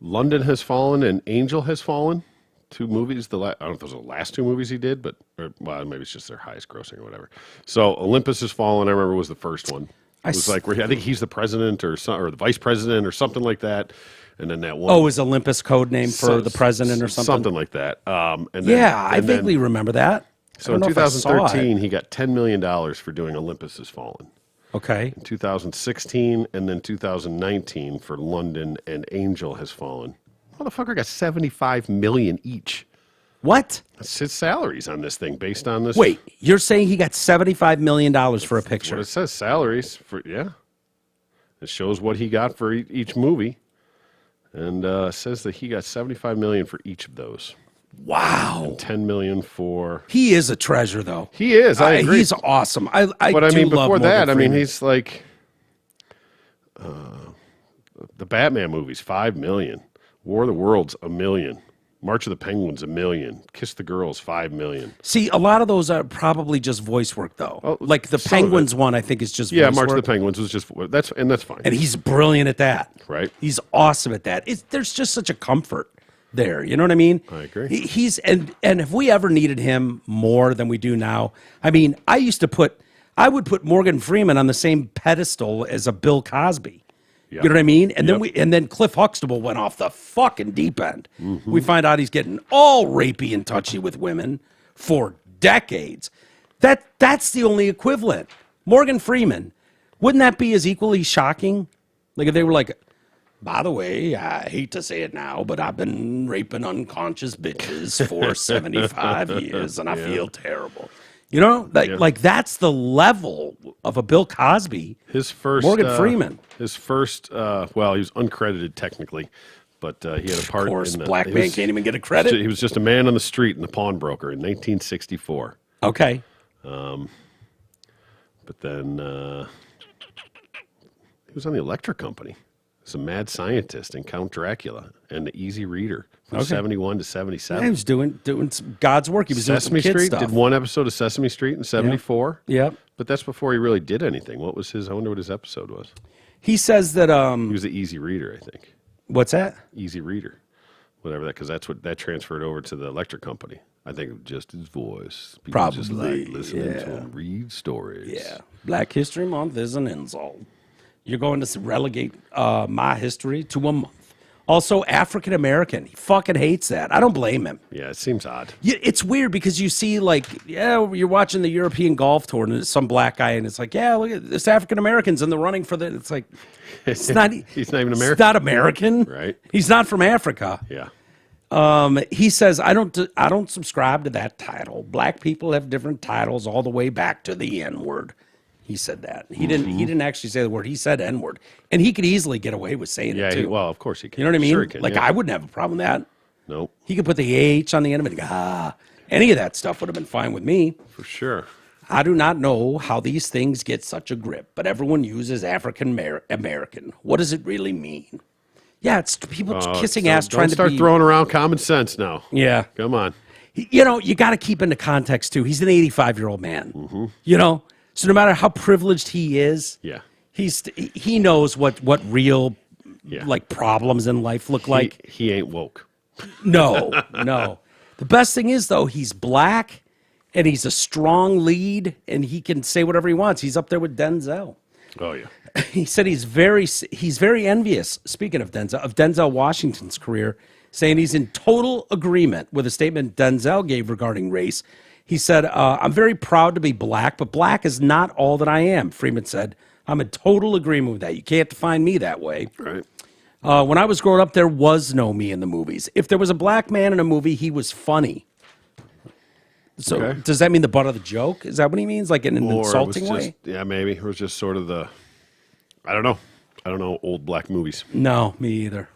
London Has Fallen and Angel Has Fallen. 2 movies. I don't know if those are the last 2 movies he did, maybe it's just their highest grossing or whatever. So Olympus Has Fallen, I remember, was the first one. It was like where I think he's the president or the vice president or something like that. And then that one. Oh, is Olympus code name for the president or something? Something like that. I vaguely remember that. So in 2013, he got $10 million for doing Olympus Has Fallen. Okay. In 2016 and then 2019 for London and Angel Has Fallen. Motherfucker got $75 million each. What? That's his salaries on this thing based on this. Wait, you're saying he got $75 million for a picture? What it says, salaries for, yeah. It shows what he got for each movie. And says that he got $75 million for each of those. Wow. And $10 million for. He is a treasure, though. He is. I agree. He's awesome. But I mean, before that, I mean, he's like the Batman movies, $5 million. War of the Worlds, $1 million. March of the Penguins, $1 million. Kiss the Girls, $5 million. See, a lot of those are probably just voice work, though. Oh, like the Penguins one, I think is just yeah. voice March work. of the Penguins was just that's fine. And he's brilliant at that. Right. He's awesome at that. There's just such a comfort there. You know what I mean? I agree. He's and if we ever needed him more than we do now, I mean, I would put Morgan Freeman on the same pedestal as a Bill Cosby. Yep. You know what I mean? And Yep. then Cliff Huxtable went off the fucking deep end. Mm-hmm. We find out he's getting all rapey and touchy with women for decades. That's the only equivalent. Morgan Freeman, wouldn't that be as equally shocking? Like if they were like, by the way, I hate to say it now, but I've been raping unconscious bitches for 75 years and I feel terrible. You know, like that's the level of a Bill Cosby. His first Morgan Freeman. His first, he was uncredited technically, but he had a part. Of course, in black man can't even get a credit. He was just a man on the street and a pawnbroker in 1964. Okay. But then he was on the Electric Company. He's a mad scientist in Count Dracula and the Easy Reader from 71 to 77. Yeah, he was doing God's work. He was Sesame doing some kid Street stuff. did one episode of Sesame Street in 74. Yep. But that's before he really did anything. What was his? I wonder what his episode was. He says that He was the Easy Reader, I think. what's that? Easy Reader, whatever that, because that's what that transferred over to the Electric Company. I think just his voice. People just Probably, like listening to yeah. him read stories. Yeah. Black History Month is an insult. You're going to relegate my history to a month. Also, African American. He fucking hates that. I don't blame him. Yeah, it seems odd. It's weird because you see, like, you're watching the European golf tour and it's some black guy and it's like, yeah, look at this African American's in the running for the. It's like, it's not. He's not even American. He's not American. Right. He's not from Africa. Yeah. He says, I don't subscribe to that title. Black people have different titles all the way back to the N-word. He said that. He didn't actually say the word. He said N-word. And he could easily get away with saying it too. Well, of course he can. You know what I mean? Sure he can, Like, yeah. I wouldn't have a problem with that. Nope. He could put the H on the end of it. Any of that stuff would have been fine with me. For sure. I do not know how these things get such a grip, but everyone uses African American. What does it really mean? Yeah, it's people kissing ass trying to start be. throwing around common sense now. Yeah. Come on. You know, you got to keep into context too. He's an 85-year-old man. You know, so no matter how privileged he is, Yeah. he knows what real like problems in life look like. He ain't woke. No. The best thing is though, he's black and he's a strong lead and he can say whatever he wants. He's up there with Denzel. Oh yeah. He said he's very envious, speaking of Denzel Washington's career, saying he's in total agreement with a statement Denzel gave regarding race. He said, I'm very proud to be black, but black is not all that I am. Freeman said, I'm in total agreement with that. You can't define me that way. Right. When I was growing up, there was no me in the movies. If there was a black man in a movie, he was funny. So Okay. does that mean the butt of the joke? Is that what he means? Like in an Or insulting it was way? just, maybe it was just sort of the. I don't know old black movies. No, me either.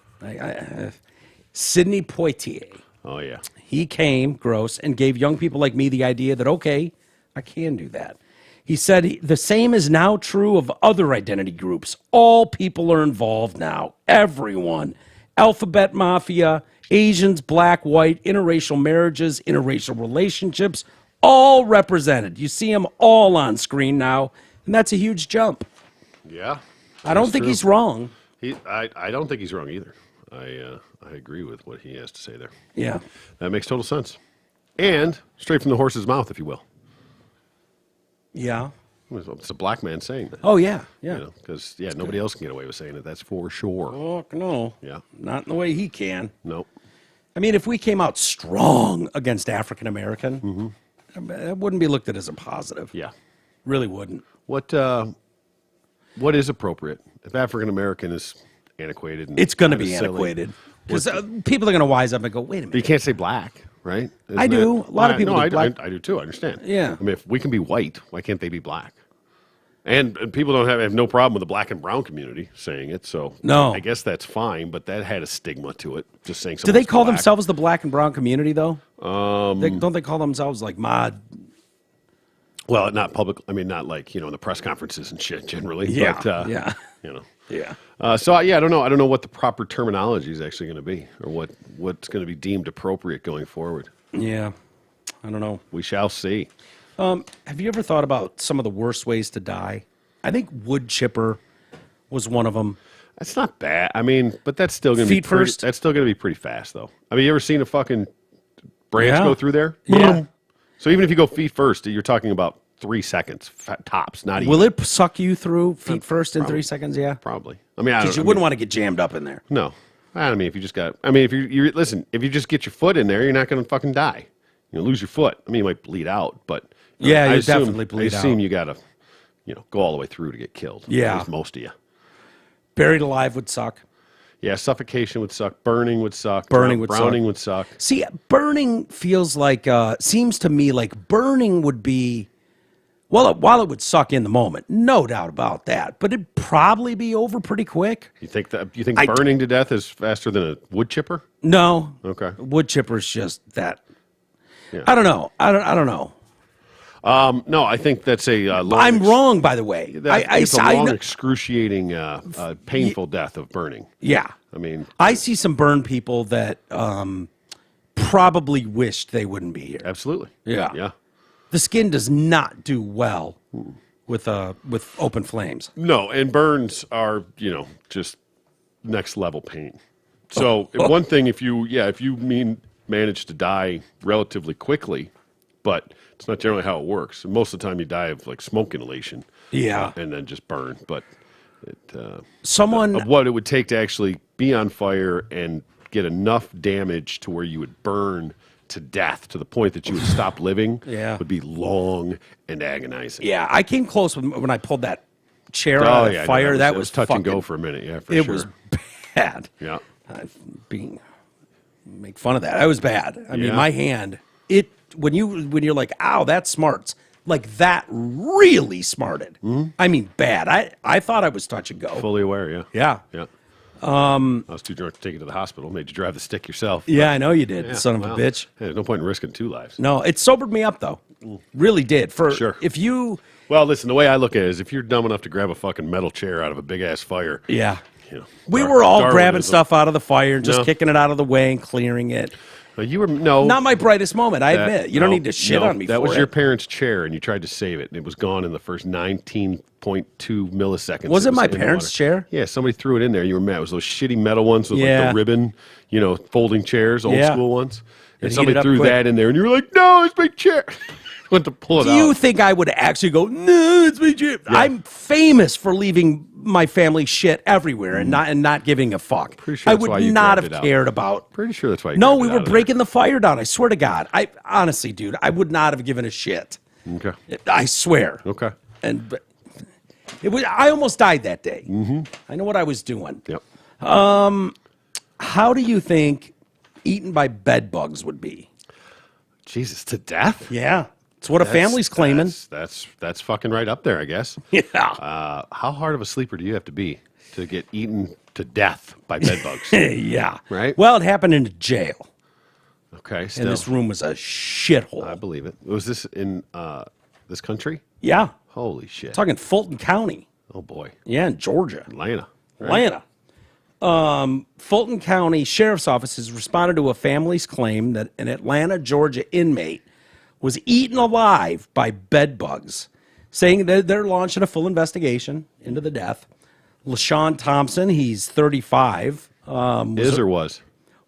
Sidney Poitier. Oh yeah. He came, gross, and gave young people like me the idea that, okay, I can do that. He said the same is now true of other identity groups. All people are involved now. Everyone. Alphabet mafia, Asians, black, white, interracial marriages, interracial relationships, all represented. You see them all on screen now, and that's a huge jump. Yeah. I don't think he's wrong. I don't think he's wrong either. I agree with what he has to say there. Yeah. That makes total sense. And straight from the horse's mouth, if you will. Yeah. It's a black man saying that. Oh, yeah. Yeah. You know, because nobody else can get away with saying it. That's for sure. Oh, no. Yeah. Not in the way he can. Nope. I mean, if we came out strong against African American, it wouldn't be looked at as a positive. Yeah. Really wouldn't. What is appropriate? If African American is antiquated, and It's going to kinda be silly, antiquated. Because people are going to wise up and go, wait a but you minute. can't say black, right? I do. A lot of people No, do black. I do too. I understand. Yeah. I mean, if we can be white, why can't they be black? And people don't have no problem with the black and brown community saying it. So No. I guess that's fine. But that had a stigma to it. Just saying. Do they someone's call black. themselves the black and brown community, though? Don't they call themselves like mod? Well, not public. I mean, not like in the press conferences and shit. Generally, Yeah, But, yeah. Yeah. So I don't know. I don't know what the proper terminology is actually going to be, or what's going to be deemed appropriate going forward. Yeah. I don't know. We shall see. Have you ever thought about some of the worst ways to die? I think wood chipper was one of them. That's not bad. I mean, but that's still going to be Feet pretty, first? That's still going to be pretty fast, though. I mean, you ever seen a fucking branch Yeah. go through there? Yeah. So even if you go feet first, you're talking about 3 seconds tops. Not even Will it suck you through feet first in 3 seconds? Yeah. probably. I mean, I Because you don't- wouldn't want to get jammed up in there. No. I mean, if you just got. I mean, if you listen, if you just get your foot in there, you're not going to fucking die. You lose your foot. I mean, you might bleed out, but Yeah, I you assume- definitely bleed I assume out. you got to, go all the way through to get killed. Yeah. At least most of you. Buried alive would suck. Yeah, suffocation would suck. Burning would suck. Burning would Browning suck. would suck. See, burning feels like, seems to me like burning would be, well, while it would suck in the moment, no doubt about that, but it'd probably be over pretty quick. You think burning to death is faster than a wood chipper? No. Okay. Wood chipper's just that. Yeah. I don't know. I don't know. No, I think that's a long. I'm wrong, by the way. It's a long, know- excruciating, painful death of burning. yeah. I mean, I see some burn people that probably wished they wouldn't be here. absolutely. Yeah. Yeah. The skin does not do well with open flames. No, and burns are, just next level pain. So one thing, if you manage to die relatively quickly, but it's not generally how it works. Most of the time, you die of like smoke inhalation. Yeah. And then just burn. But Someone of what it would take to actually be on fire and get enough damage to where you would burn to death to the point that you would stop living Yeah. would be long and agonizing. Yeah, I came close when I pulled that chair out of the no, fire. That it was touch and go fucking- for a minute. Yeah, for It sure. was bad. Yeah. Being make fun of that. I was bad. I mean, Yeah. my hand, when you're like, ow, that smarts, like that really smarted. I mean, bad. I thought I was touch and go. Fully aware, yeah. Yeah. Yeah. I was too drunk to take you to the hospital. Made you drive the stick yourself. Yeah, I know you did, Yeah, son of well, a bitch. hey, there's no point in risking 2 lives. No, it sobered me up, though. Really did. Sure. If you, Well, listen, the way I look at it is if you're dumb enough to grab a fucking metal chair out of a big-ass fire, yeah. you know, We were all Darwinism. grabbing stuff out of the fire, just No. kicking it out of the way and clearing it. You were, no. Not my brightest moment, I that- admit. You don't no, need to shit no, on me That for was it. your parents' chair, and you tried to save it, and it was gone in the first 19.2 milliseconds. Was it my in the parents' water. chair? Yeah, somebody threw it in there. You were mad. It was those shitty metal ones with like Yeah. the ribbon, folding chairs, old Yeah. school ones. And It somebody heated up threw quick. that in there, and you were like, no, it's my chair. Went to pull it Do out. you think I would actually go, no, it's my chair? I'm famous for leaving my family shit everywhere and not giving a fuck. Pretty sure I that's would why you not grabbed have it out. cared about. Pretty sure that's why you No, grabbed we it were out of there. breaking the fire down. I swear to God. I honestly, dude, I would not have given a shit. Okay. I swear. Okay. But it was. I almost died that day. I know what I was doing. Yep. How do you think eaten by bed bugs would be? Jesus, to death? Yeah, it's what a family's claiming. That's fucking right up there, I guess. Yeah, How hard of a sleeper do you have to be to get eaten to death by bed bugs? yeah. Right? Well, it happened in a jail, Okay, and still. this room was a shithole. I believe it. Was this in this country? Yeah, Holy shit. talking Fulton County. Oh, boy. Yeah, in Georgia. Atlanta. right? Atlanta. Fulton County Sheriff's Office has responded to a family's claim that an Atlanta, Georgia inmate was eaten alive by bed bugs, saying that they're launching a full investigation into the death. LaShawn Thompson, he's 35. Is or was?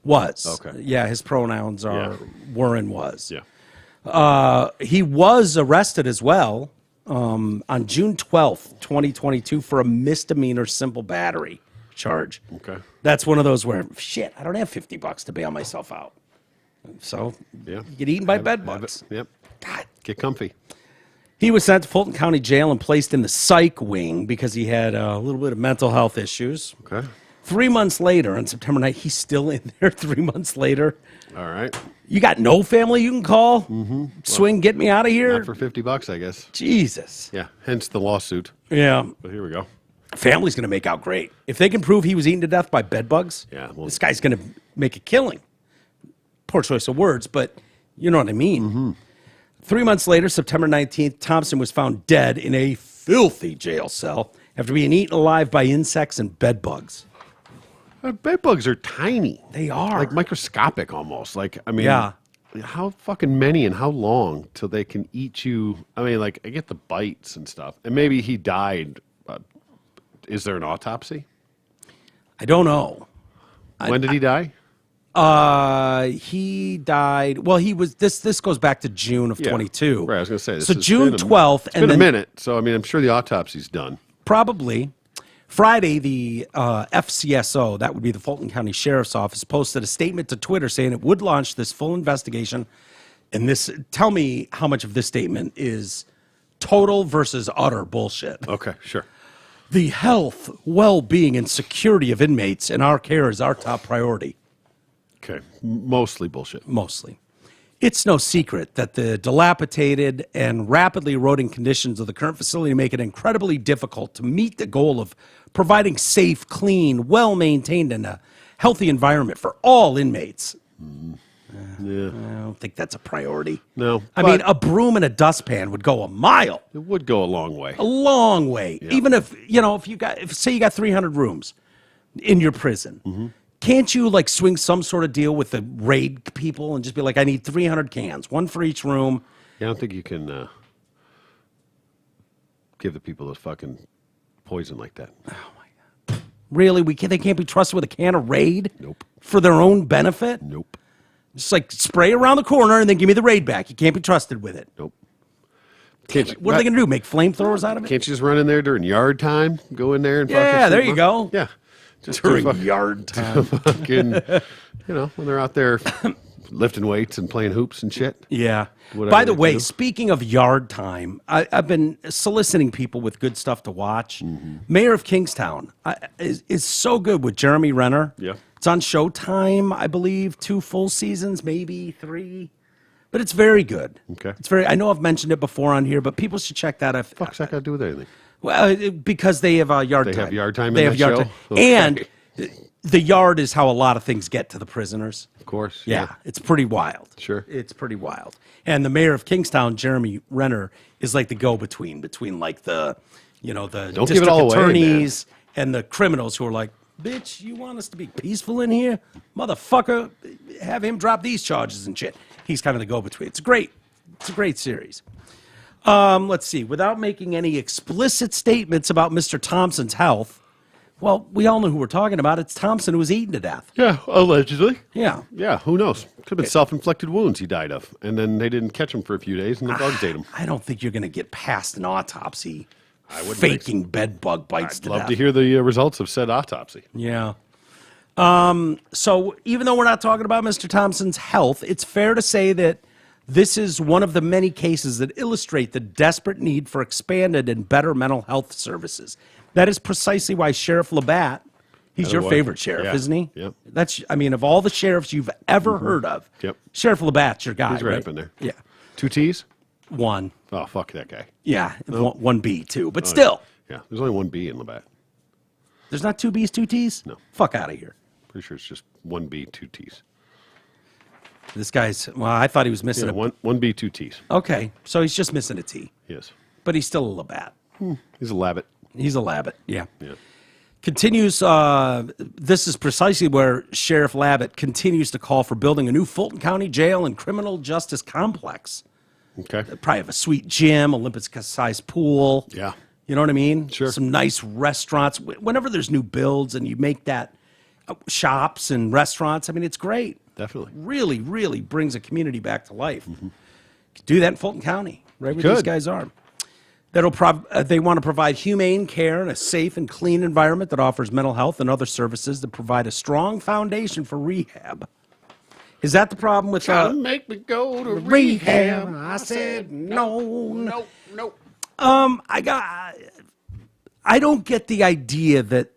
Was. Okay. Yeah, his pronouns are Yeah. were and was. Yeah. He was arrested as well on June 12th, 2022 for a misdemeanor simple battery charge. Okay. That's one of those where, shit, I don't have $50 to bail myself out. So Yeah. you get eaten by bed Have bugs. it. Yep. God. Get comfy. He was sent to Fulton County Jail and placed in the psych wing because he had a little bit of mental health issues. Okay. 3 months later, on September 9th, he's still in there 3 months later. All right. You got no family you can call? Swing, get me out of here? Not for $50, I guess. Jesus. Yeah. Hence the lawsuit. Yeah. But here we go. Family's going to make out great. If they can prove he was eaten to death by bed bugs, Yeah, well- this guy's going to make a killing. Poor choice of words, but you know what I mean. 3 months later, September 19th, Thompson was found dead in a filthy jail cell after being eaten alive by insects and bed bugs. Bed bugs are tiny. They are. Like microscopic almost. Like, I mean, Yeah. how fucking many and how long till they can eat you? I mean, like, I get the bites and stuff. And maybe he died. Is there an autopsy? I don't know. When did he die? He died. Well, he was. This goes back to June of 22. Right, I was going to say. This So has June been 12th, It's and been then a minute. So, I mean, I'm sure the autopsy's done. probably Friday, the FCSO, that would be the Fulton County Sheriff's Office, posted a statement to Twitter saying it would launch this full investigation. And this, tell me how much of this statement is total versus utter bullshit. Okay, sure. The health, well-being, and security of inmates in our care is our top priority. Okay. Mostly bullshit. Mostly. It's no secret that the dilapidated and rapidly eroding conditions of the current facility make it incredibly difficult to meet the goal of providing safe, clean, well-maintained, and a healthy environment for all inmates. Yeah. I don't think that's a priority. No. I mean, a broom and a dustpan would go a mile, it would go a long way. a long way. Even if, if you got, if say you got 300 rooms in your prison, can't you like swing some sort of deal with the raid people and just be like, I need 300 cans, one for each room. Yeah, I don't think you can give the people the fucking poison like that. Really? They can't be trusted with a can of Raid? Nope. For their own benefit? Nope. Just like spray around the corner and then give me the Raid back. You can't be trusted with it. Nope. Can't you, What are they going to do? Make flamethrowers out of it? Can't you just run in there during yard time? Go in there and fucking Yeah, shoot there them you up? go. Yeah. Just During fucking, yard time. fucking, when they're out there lifting weights and playing hoops and shit. Yeah. Whatever By the they way, do. speaking of yard time, I've been soliciting people with good stuff to watch. Mm-hmm. Mayor of Kingstown is so good with Jeremy Renner. Yeah. It's on Showtime, I believe, 2 full seasons, maybe 3. But it's very good. Okay. It's very. I know I've mentioned it before on here, but people should check that out. Fuck's that got to do with anything? Well, because they have yard time. They have yard time They in have that yard show? time. Okay. And the yard is how a lot of things get to the prisoners. Of course. Yeah, it's pretty wild. Sure. It's pretty wild. And the mayor of Kingstown, Jeremy Renner, is like the go-between between like the Don't give district it all away, attorneys and the criminals who are like, bitch, you want us to be peaceful in here? Motherfucker, have him drop these charges and shit. He's kind of the go-between. It's great. It's a great series. Let's see. Without making any explicit statements about Mr. Thompson's health, well, we all know who we're talking about. It's Thompson who was eaten to death. Yeah, allegedly. Yeah. Yeah, who knows? Could have been self-inflicted wounds he died of, and then they didn't catch him for a few days, and the bugs ate him. I don't think you're going to get past an autopsy wouldn't think faking bed bug bites I'd to love death. to hear the results of said autopsy. Yeah. So even though we're not talking about Mr. Thompson's health, it's fair to say that this is one of the many cases that illustrate the desperate need for expanded and better mental health services. That is precisely why Sheriff Labatt, he's your Attaboy. favorite sheriff, Yeah. isn't he? Yep. That's, I mean, of all the sheriffs you've ever heard of, Yep. Sheriff Labatt's your guy, He's right up in there. Yeah. 2 T's? 1. Oh, fuck that guy. Yeah. 1B, too. But still, Yeah, there's only 1 B in Labatt. there's not 2 B's, 2 T's? No. Fuck out of here. Pretty sure it's just 1 B, 2 T's. This guy's, well, I thought he was missing Yeah, one B, 2 T's. Okay, so he's just missing a T, Yes. but he's still a Labatt. He's a Labatt. He's a Labatt, yeah. Yeah. Continues, this is precisely where Sheriff Labatt continues to call for building a new Fulton County jail and criminal justice complex. Okay. Probably have a sweet gym, Olympic-sized pool. Yeah. You know what I mean? Sure. Some nice restaurants. Whenever there's new builds and you make that shops and restaurants, I mean, it's great. Definitely. Really, really brings a community back to life. Do that in Fulton County, right where these Could. guys are. They want to provide humane care and a safe and clean environment that offers mental health and other services that provide a strong foundation for rehab. Is that the problem with make me go to rehab? I said no. no. I don't get the idea that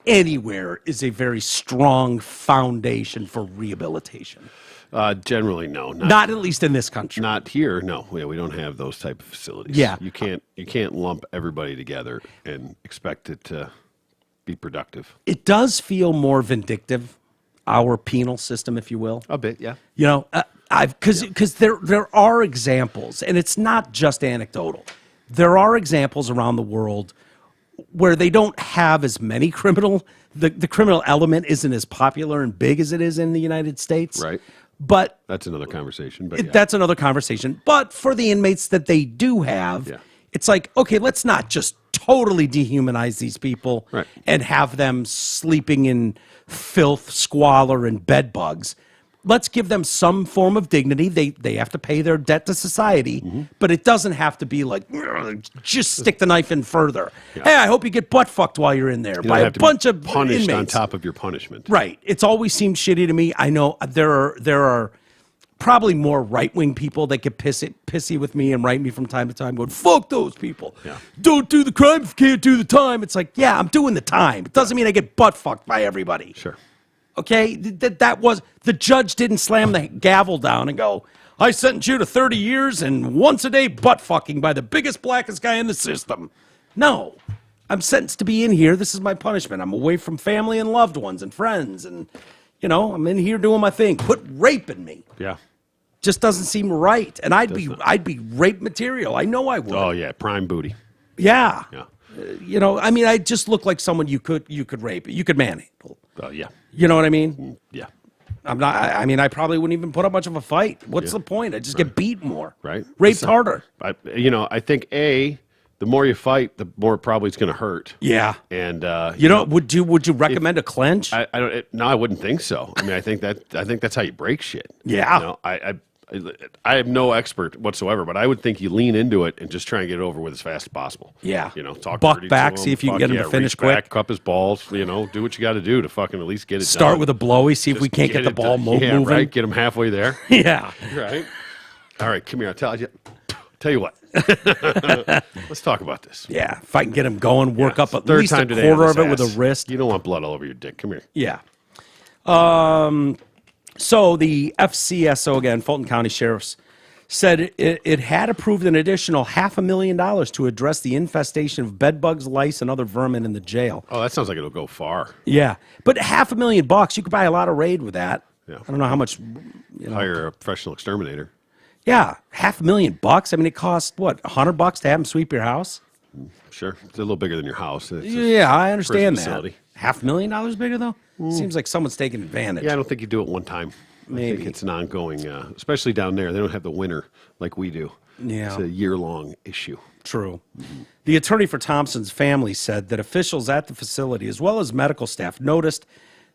anywhere is a very strong foundation for rehabilitation. Generally, no. Not at least in this country. Not here. No, we don't have those type of facilities. Yeah. You can't lump everybody together and expect it to be productive. It does feel more vindictive, our penal system, if you will. A bit, yeah. You know, because there are examples, and it's not just anecdotal. There are examples around the world where they don't have as many the criminal element isn't as popular and big as it is in the United States. Right. But That's another conversation. But yeah. that's another conversation. But for the inmates that they do have, Yeah. it's like, okay, let's not just totally dehumanize these people Right. and have them sleeping in filth, squalor, and bed bugs. Let's give them some form of dignity. They have to pay their debt to society, Mm-hmm. but it doesn't have to be like, just stick the knife in further. Hey, I hope you get butt fucked while you're in there You by don't a have to be bunch of punished on inmates. top of your punishment. Right. It's always seemed shitty to me. I know there are probably more right-wing people that get pissy with me and write me from time to time going, fuck those people. Yeah. Don't do the crime if you can't do the time. It's like, yeah, I'm doing the time. It doesn't mean I get butt fucked by everybody. Sure. Okay? That was, the judge didn't slam the gavel down and go, I sentence you to 30 years and once a day butt fucking by the biggest, blackest guy in the system. No. I'm sentenced to be in here. This is my punishment. I'm away from family and loved ones and friends. And, you know, I'm in here doing my thing. Quit raping me. Yeah. Just doesn't seem right. And I'd be rape material. I know I would. Oh yeah, prime booty. Yeah. Yeah. You know, I mean, I just look like someone you could rape. You could manhandle. Yeah. You know what I mean? Yeah. I'm not. I mean, I probably wouldn't even put up much of a fight. What's the point? I just get beat more. Right. Raped harder. I think the more you fight, the more probably it's going to hurt. Yeah. And You know, would you recommend a clench? I don't. No, I wouldn't think so. I mean, I think that's how you break shit. Yeah. You know, I am no expert whatsoever, but I would think you lean into it and just try and get it over with as fast as possible. Yeah. Talk Buck dirty back, to him, see if you can get him to finish reach quick. back, cup his balls, do what you got to do to fucking at least get it Start done. with a blowy, see if we can't get the ball moving. Right, get him halfway there. Yeah. Right. All right, come here. I'll tell you what. Let's talk about this. Yeah. If I can get him going, work up at Third least a time today on quarter of this it with ass. a wrist. You don't want blood all over your dick. Come here. Yeah. So the FCSO again, Fulton County Sheriff's, said it had approved an additional $500,000 to address the infestation of bed bugs, lice, and other vermin in the jail. Oh, that sounds like it'll go far. Yeah, but $500,000, you could buy a lot of raid with that. Yeah. I don't know how much. Hire a professional exterminator. Yeah, $500,000. I mean, it costs what, $100 to have them sweep your house? Sure. It's a little bigger than your house. It's a Yeah, I understand prison that. facility. $500,000 bigger though? Seems like someone's taking advantage. Yeah, I don't think you do it one time. I Maybe. think it's an ongoing, especially down there. They don't have the winter like we do. Yeah. It's a year-long issue. True. The attorney for Thompson's family said that officials at the facility, as well as medical staff, noticed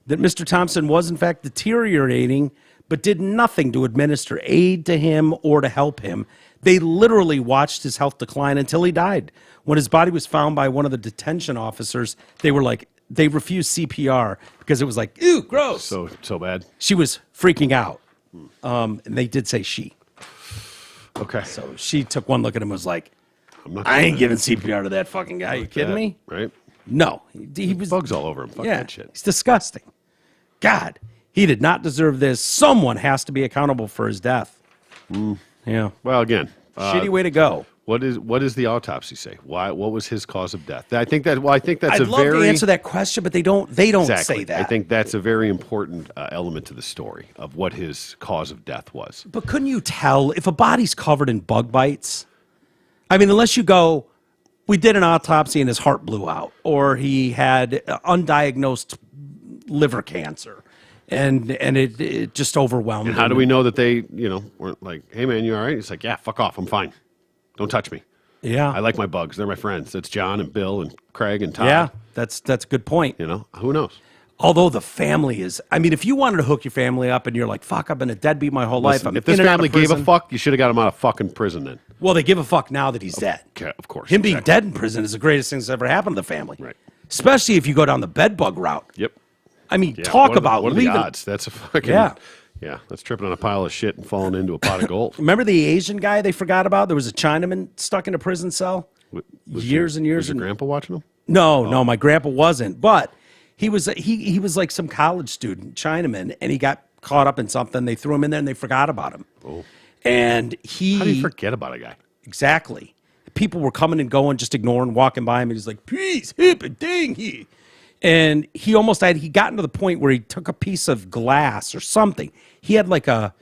that Mr. Thompson was in fact deteriorating, but did nothing to administer aid to him or to help him. They literally watched his health decline until he died. When his body was found by one of the detention officers, they refused CPR because it was like, ew, gross. So bad. She was freaking out. And they did say she. Okay. So she took one look at him and was like, I'm not I doing ain't giving CPR to that fucking guy. You kidding that, me? Right? No. He was Bugs all over him. Fuck yeah, that shit. he's disgusting. God, he did not deserve this. Someone has to be accountable for his death. Yeah. Well, again, Shitty way to go. what does the autopsy say? What was his cause of death? I think that's I'd love to answer that question, but they don't exactly. say that. I think that's a very important element to the story of what his cause of death was. But couldn't you tell if a body's covered in bug bites? I mean, unless you go, we did an autopsy and his heart blew out, or he had undiagnosed liver cancer, and it just overwhelmed him. How do we know that they, weren't like, hey, man, you all right? It's like, yeah, fuck off. I'm fine. Don't touch me. Yeah. I like my bugs. They're my friends. That's John and Bill and Craig and Todd. Yeah, that's a good point. Who knows? Although the family is, I mean, if you wanted to hook your family up and you're like, fuck, I've been a deadbeat my whole life. Listen, I'm if this in and out of family gave a prison." fuck, you should have got him out of fucking prison then. Well, they give a fuck now that he's dead. Okay, of course. Him being exactly. dead in prison is the greatest thing that's ever happened to the family. Right. Especially if you go down the bed bug route. Yep. I mean, Yeah, talk what are the- about what are the leaving. odds? That's a fucking Yeah. That's tripping on a pile of shit and falling into a pot of gold. Remember the Asian guy they forgot about? There was a Chinaman stuck in a prison cell years and years. Was your grandpa watching him? No, my grandpa wasn't. But he was like some college student, Chinaman, and he got caught up in something. They threw him in there and they forgot about him. Oh. And How do you forget about a guy? exactly. People were coming and going, just ignoring, walking by him. And he's like, peace, hip, and ding, he. And he almost died. He got to the point where he took a piece of glass or something. He had like a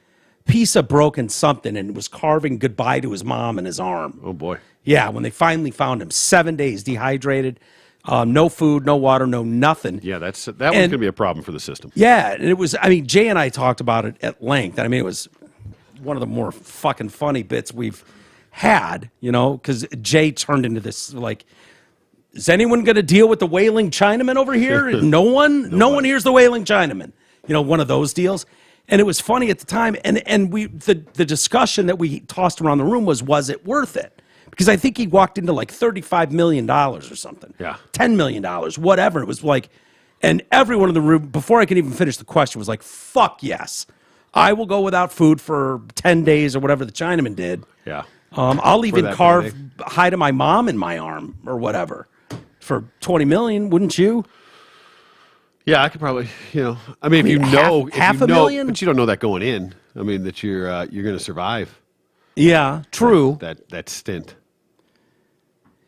piece of broken something and was carving goodbye to his mom in his arm. Oh, boy. Yeah, when they finally found him, 7 days dehydrated, no food, no water, no nothing. Yeah, that one's going to be a problem for the system. Yeah, and it was, I mean, Jay and I talked about it at length. I mean, it was one of the more fucking funny bits we've had, because Jay turned into this, like, is anyone going to deal with the wailing Chinaman over here? No one? No one here's the wailing Chinaman. One of those deals. And it was funny at the time. And the discussion that we tossed around the room was it worth it? Because I think he walked into like $35 million or something. Yeah. $10 million, whatever. It was like, and everyone in the room, before I could even finish the question, was like, fuck yes. I will go without food for 10 days or whatever the Chinaman did. Yeah. I'll even that carve payday. hi to my mom in my arm or whatever for 20 million, wouldn't you? Yeah, I could probably, I mean, if you know, half if you a know, million? but you don't know that going in. I mean, that you're going to survive Yeah, true. that stint.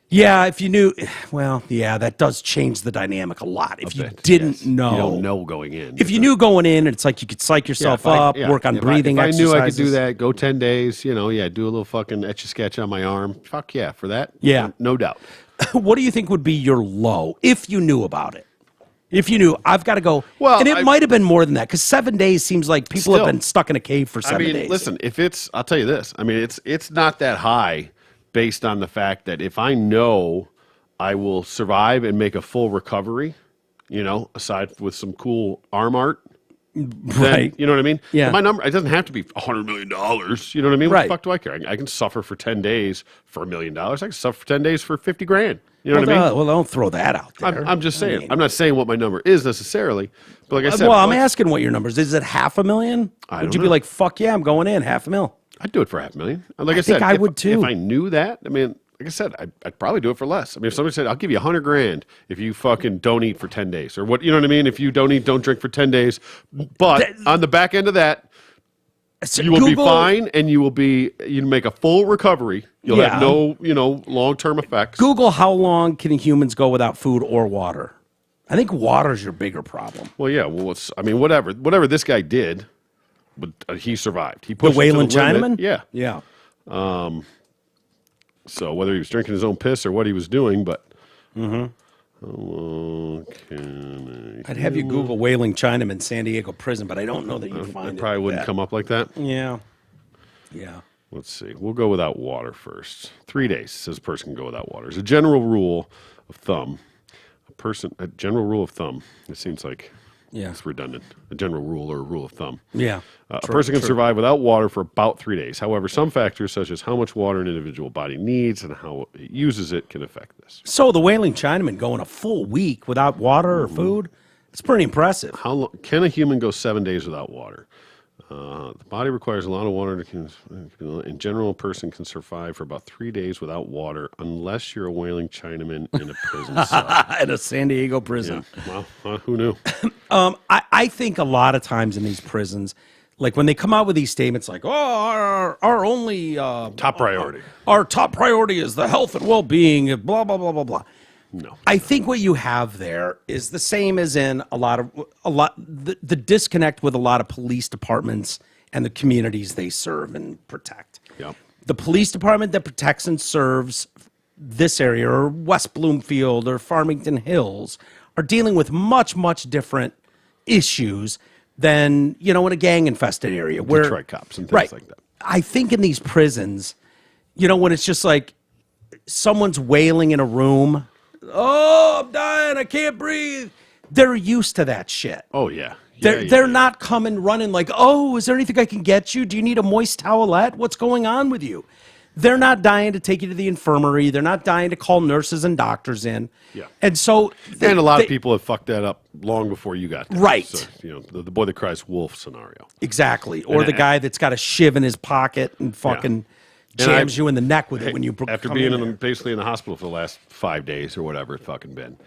Yeah, if you knew, well, yeah, that does change the dynamic a lot. If you bit, didn't yes. know. You don't know going in. If you knew going in, it's like you could psych yourself up, work on breathing If I knew I could exercises. do that, go 10 days, do a little fucking etch-a-sketch on my arm. Fuck yeah, for that. Yeah. No doubt. What do you think would be your low if you knew about it? If you knew, I've got to go. Well, and it might have been more than that because 7 days seems like people have Still. been stuck in a cave for 7 days. Listen, I'll tell you this. I mean, it's not that high based on the fact that if I know I will survive and make a full recovery, aside with some cool arm art, Right. You know what I mean? Yeah. But my number, it doesn't have to be $100 million. You know what I mean? What Right. the fuck do I care? I can suffer for 10 days for $1 million. I can suffer for 10 days for 50 grand. You know what I mean? Well, don't throw that out there. I'm just saying. I'm not saying what my number is necessarily, but like I said, well, I'm asking what your numbers is. It $500,000? I Would don't you be know. like, fuck yeah, I'm going in $500,000? I'd do it for $500,000. Like I think said, I if, would too. If I knew that, I mean, like I said, I'd probably do it for less. I mean, if somebody said, "I'll give you $100 grand if you fucking don't eat for 10 days," or what, you know what I mean? If you don't eat, don't drink for 10 days, but on the back end of that, So you will Google- be fine, and you make a full recovery. You'll have no, long-term effects. Google how long can humans go without food or water? I think water's your bigger problem. Well, yeah. Well, whatever this guy did, but he survived. He The pushed it to Wayland the limit. Chinaman? Yeah. Yeah. So whether he was drinking his own piss or what he was doing, but Mm-hmm. how long can I'd have you Google Wailing Chinaman San Diego prison, but I don't know that you'd find it it. probably wouldn't come up like that. Yeah. Yeah. Let's see. We'll go without water first. 3 days says a person can go without water. As a general rule of thumb, a general rule of thumb. It seems like Yeah. it's redundant. A general rule or a rule of thumb. Yeah. A person can survive without water for about 3 days. However, some factors such as how much water an individual body needs and how it uses it can affect this. So the Wailing Chinaman going a full week without water or food, it's pretty impressive. How long can a human go 7 days without water? The body requires a lot of water. In general, a person can survive for about 3 days without water unless you're a Wailing Chinaman in a prison cell. At a San Diego prison. Yeah. Well, who knew? I think a lot of times in these prisons, like when they come out with these statements like, oh, our only Top priority. our top priority is the health and well-being of blah, blah, blah, blah, blah. No. I think what you have there is the same as in the disconnect with a lot of police departments and the communities they serve and protect. Yep. The police department that protects and serves this area or West Bloomfield or Farmington Hills are dealing with much, much different issues than, in a gang infested area where Detroit cops and things like that. I think in these prisons, when it's just like someone's wailing in a room, oh, I'm dying, I can't breathe. They're used to that shit. Oh, yeah. They're not coming running like, oh, is there anything I can get you? Do you need a moist towelette? What's going on with you? They're not dying to take you to the infirmary. They're not dying to call nurses and doctors in. Yeah. And so... And a lot of people have fucked that up long before you got there. Right. So, the boy that cries wolf scenario. Exactly. Or the guy that's got a shiv in his pocket and fucking jams you in the neck with it when you After come being in there. basically in the hospital for the last 5 days or whatever it's fucking been,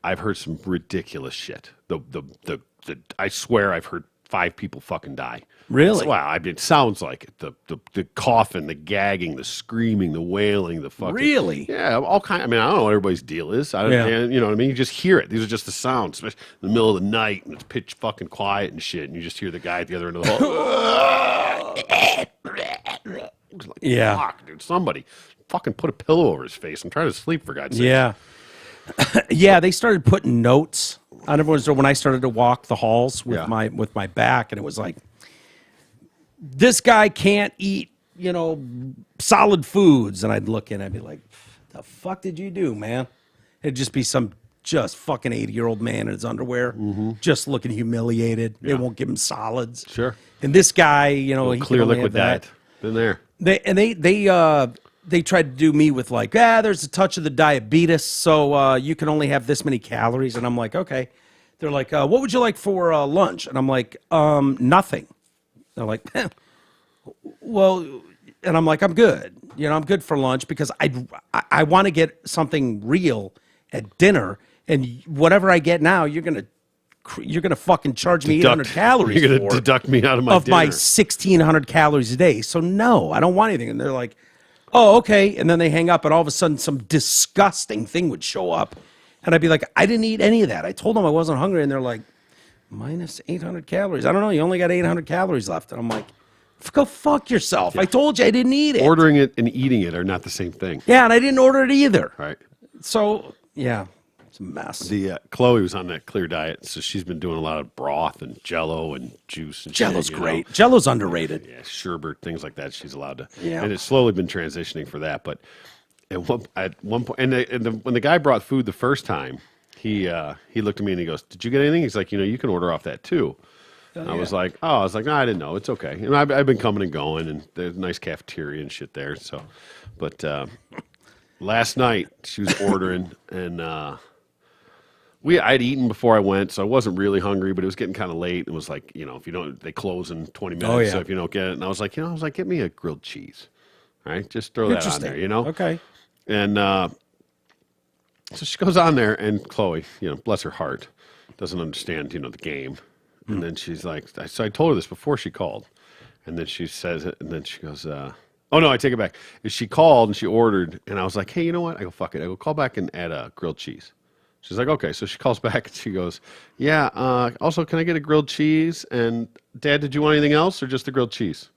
I've heard some ridiculous shit. I swear I've heard 5 people fucking die. Really? Wow. I mean, it sounds like it. The coughing, the gagging, the screaming, the wailing, the fucking. Really? Yeah, all kind. I mean, I don't know what everybody's deal is. I don't. Yeah. And, you know what I mean? You just hear it. These are just the sounds, especially in the middle of the night, and it's pitch fucking quiet and shit, and you just hear the guy at the other end of the hall. It's like, Yeah. fuck, dude. Somebody fucking put a pillow over his face. I'm trying to sleep, for God's sake. Yeah. Yeah, they started putting notes on everyone's door when I started to walk the halls with my back, and it was like, this guy can't eat, solid foods. And I'd look in, I'd be like, the fuck did you do, man? It'd just be some just fucking 80-year-old man in his underwear, just looking humiliated. They won't give him solids. Sure. And this guy, he Clear can only liquid have that. diet. Been there. They tried to do me with like, there's a touch of the diabetes, so you can only have this many calories. And I'm like, okay. They're like, what would you like for lunch? And I'm like, nothing. They're like, well, and I'm like, I'm good. I'm good for lunch because I want to get something real at dinner, and whatever I get now, you're gonna fucking charge me 800 calories. You're gonna for deduct me out of my dinner. my 1,600 calories a day. So no, I don't want anything. And they're like, oh, okay. And then they hang up, and all of a sudden, some disgusting thing would show up, and I'd be like, I didn't eat any of that. I told them I wasn't hungry, and they're like, minus 800 calories. I don't know. You only got 800 calories left, and I'm like, go fuck yourself. I told you I didn't eat it. Ordering it and eating it are not the same thing. Yeah, and I didn't order it either. Right. So yeah, it's a mess. The Chloe was on that clear diet, so she's been doing a lot of broth and Jello and juice and Jello's shit, great. Jello's underrated. Yeah, sherbet, things like that. She's allowed to. Yeah. And it's slowly been transitioning for that. But at one point, when the guy brought food the first time, he looked at me and he goes, "Did you get anything?" He's like, "You can order off that too." I was like, no, I didn't know. It's okay. And I've been coming and going, and there's a nice cafeteria and shit there. So, but last night she was ordering, and I'd eaten before I went, so I wasn't really hungry, but it was getting kind of late. It was like, if you don't, they close in 20 minutes. Oh, yeah. So if you don't get it, and I was like, get me a grilled cheese, right? Just throw that on there, Okay. And so she goes on there, and Chloe, bless her heart, doesn't understand, the game. And then she's like, so I told her this before she called, and then she says it, and then she goes, oh no, I take it back. She called and she ordered, and I was like, hey, you know what? I go, fuck it. I go, call back and add a grilled cheese. She's like, okay. So she calls back and she goes, yeah, also, can I get a grilled cheese? And Dad, did you want anything else or just the grilled cheese?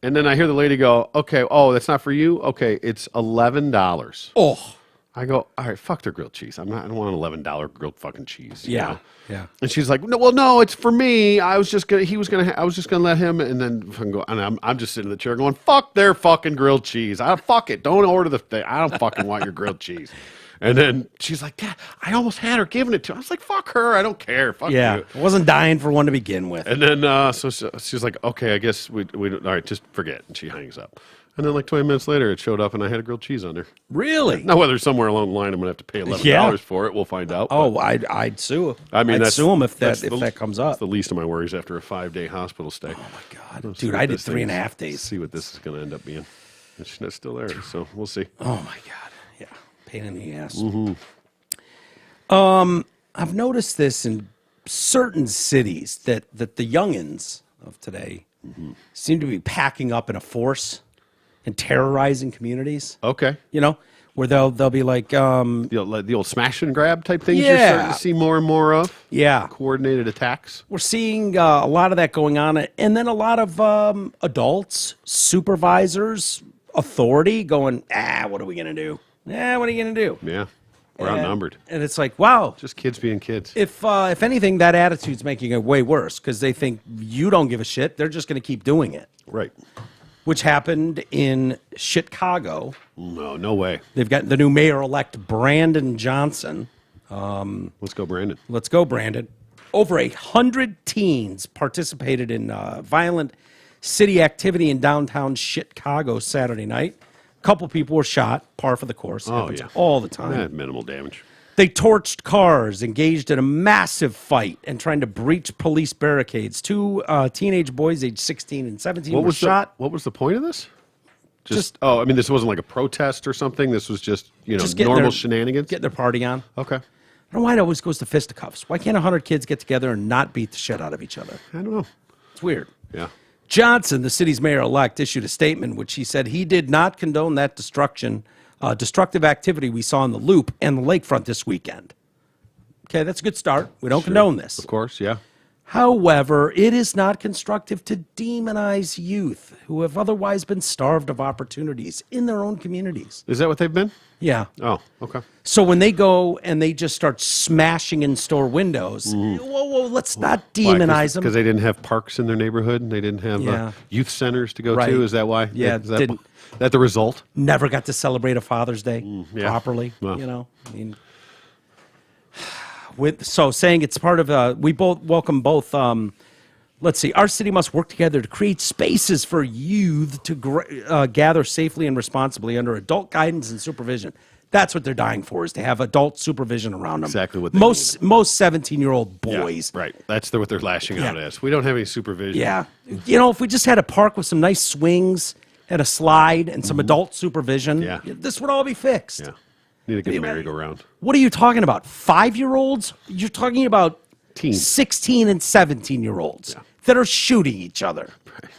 And then I hear the lady go, okay, oh, that's not for you? Okay, it's $11. Oh. I go, all right, fuck their grilled cheese. I don't want an $11 grilled fucking cheese. you know? Yeah. And she's like, no, it's for me. I was just gonna let him, and then fucking go. And I'm just sitting in the chair going, fuck their fucking grilled cheese. Fuck it. Don't order the thing. I don't fucking want your grilled cheese. And then she's like, Dad, I almost had her giving it to. I was like, fuck her. I don't care. Fuck you. I wasn't dying for one to begin with. And then so she's like, okay, I guess we don't, all right, just forget. And she hangs up. And then like 20 minutes later, it showed up, and I had a grilled cheese on there. Really? Now, whether somewhere along the line I'm going to have to pay $11 for it, we'll find out. Oh, I'd sue. I'd sue him if that comes up. That's the least of my worries after a 5-day hospital stay. Oh, my God. Dude, I did 3.5 days. See what this is going to end up being. And she's still there, so we'll see. Oh, my God. Yeah. Pain in the ass. Mm-hmm. I've noticed this in certain cities that the youngins of today seem to be packing up in a force and terrorizing communities. Okay. Where they'll be like, The old smash and grab type things you're Yeah. starting to see more and more of? yeah, Coordinated attacks? we're seeing a lot of that going on, and then a lot of adults, supervisors, authority going, what are we gonna do? What are you gonna do? Yeah. We're outnumbered. And it's like, wow. Just kids being kids. If anything, that attitude's making it way worse because they think you don't give a shit. They're just going to keep doing it, Right. which happened in Chicago. No way. They've got the new mayor-elect Brandon Johnson. Let's go, Brandon. Let's go, Brandon. Over 100 teens participated in violent city activity in downtown Chicago Saturday night. A couple people were shot, par for the course. Happens all the time. Minimal damage. They torched cars, engaged in a massive fight, and trying to breach police barricades. Two teenage boys, aged 16 and 17, were shot. What was the point of this? This wasn't like a protest or something. This was just normal shenanigans. Get their party on. Okay. I don't know why it always goes to fisticuffs. Why can't 100 kids get together and not beat the shit out of each other? I don't know. It's weird. Yeah. Johnson, the city's mayor-elect, issued a statement which he said he did not condone that destructive activity we saw in the Loop and the lakefront this weekend. Okay, that's a good start. We don't condone this. Of course, yeah. However, it is not constructive to demonize youth who have otherwise been starved of opportunities in their own communities. Is that what they've been? Yeah. Oh, okay. So when they go and they just start smashing in store windows, whoa, let's not demonize them. Because they didn't have parks in their neighborhood and they didn't have youth centers to go Right. to? Is that why? Yeah, Is that the result? Never got to celebrate a Father's Day properly. Well. Saying it's part of we both welcome both. Let's see. Our city must work together to create spaces for youth to gather safely and responsibly under adult guidance and supervision. That's what they're dying for, is to have adult supervision around them. Exactly what they most 17-year-old boys. Yeah, right. That's what they're lashing out as. We don't have any supervision. Yeah. If we just had a park with some nice swings and a slide and some adult supervision, this would all be fixed. Yeah. Need to get a merry-go-round. What are you talking about? 5-year-olds? You're talking about teens. 16 and 17-year-olds that are shooting each other. Right.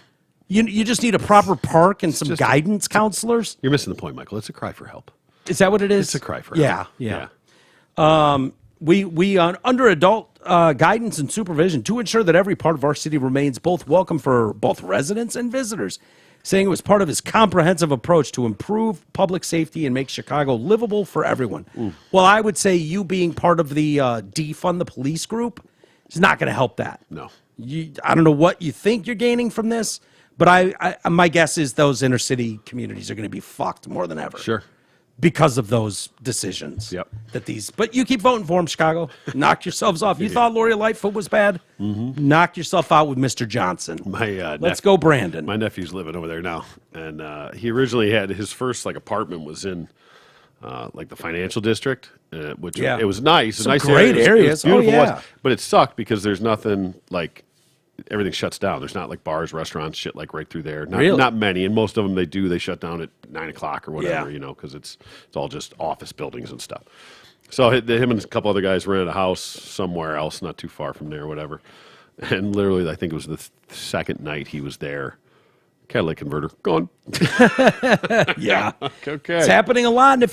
You just need a proper park and some guidance counselors. You're missing the point, Michael. It's a cry for help. Is that what it is? It's a cry for help. Yeah. We under adult guidance and supervision to ensure that every part of our city remains both welcome for both residents and visitors, saying it was part of his comprehensive approach to improve public safety and make Chicago livable for everyone. Well, I would say you being part of the defund the police group is not going to help that. No. I don't know what you think you're gaining from this, but my guess is those inner city communities are going to be fucked more than ever. Sure. because of those decisions. Yep. But you keep voting for them, Chicago. Knock yourselves off. You thought Lori Lightfoot was bad? Mm-hmm. Knock yourself out with Mr. Johnson. Let's go, Brandon. My nephew's living over there now, and he originally had his first apartment was in like the financial district, which it was nice. Some great areas. It was beautiful, yeah. But it sucked because there's nothing everything shuts down. There's not like bars, restaurants, shit right through there. Not many, and most of them they shut down at 9 o'clock or whatever, because it's all just office buildings and stuff. So him and a couple other guys rented a house somewhere else, not too far from there, whatever. And literally, I think it was the second night he was there. Catalytic converter gone. Yeah, okay. It's happening a lot. And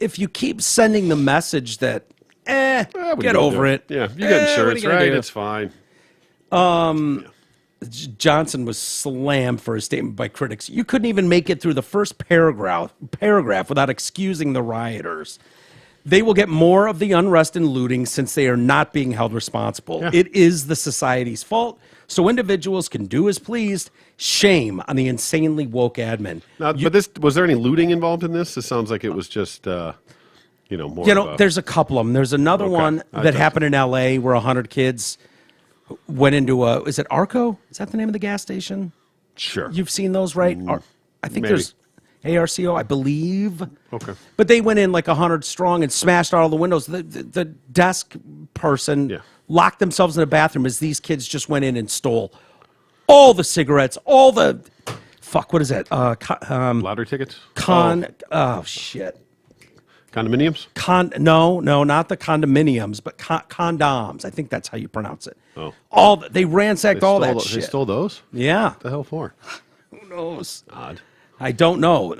if you keep sending the message that get over it. Yeah, you got insurance, right? It's fine. Johnson was slammed for a statement by critics. You couldn't even make it through the first paragraph without excusing the rioters. They will get more of the unrest and looting since they are not being held responsible. Yeah. It is the society's fault, so individuals can do as pleased. Shame on the insanely woke admin. Now, was there any looting involved in this? It sounds like it was just, more. There's a couple of them. There's another one that happened in L.A. where 100 kids went into is it Arco? Is that the name of the gas station? Sure. You've seen those, right? I think there's ARCO, I believe. Okay. But they went in 100 strong and smashed out all the windows. The desk person locked themselves in a bathroom as these kids just went in and stole all the cigarettes, all the what is that? Lottery tickets? Oh shit. Condominiums? No, not the condominiums, but condoms. I think that's how you pronounce it. Oh. They ransacked all that shit. They stole those? Yeah. What the hell for? Who knows? Odd. I don't know.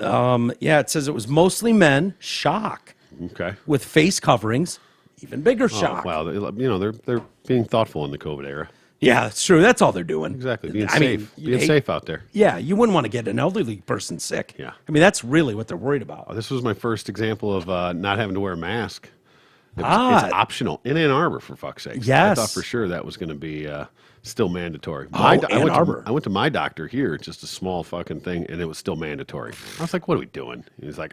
It says it was mostly men. Shock. Okay. With face coverings. Even bigger shock. Wow. They're being thoughtful in the COVID era. Yeah, that's true. That's all they're doing. Exactly. Being safe. Being safe out there. Yeah, you wouldn't want to get an elderly person sick. Yeah. I mean, that's really what they're worried about. This was my first example of not having to wear a mask. It's optional in Ann Arbor, for fuck's sake. Yes. I thought for sure that was going to be still mandatory. Ann Arbor. I went to my doctor here, just a small fucking thing, and it was still mandatory. I was like, what are we doing? He was like,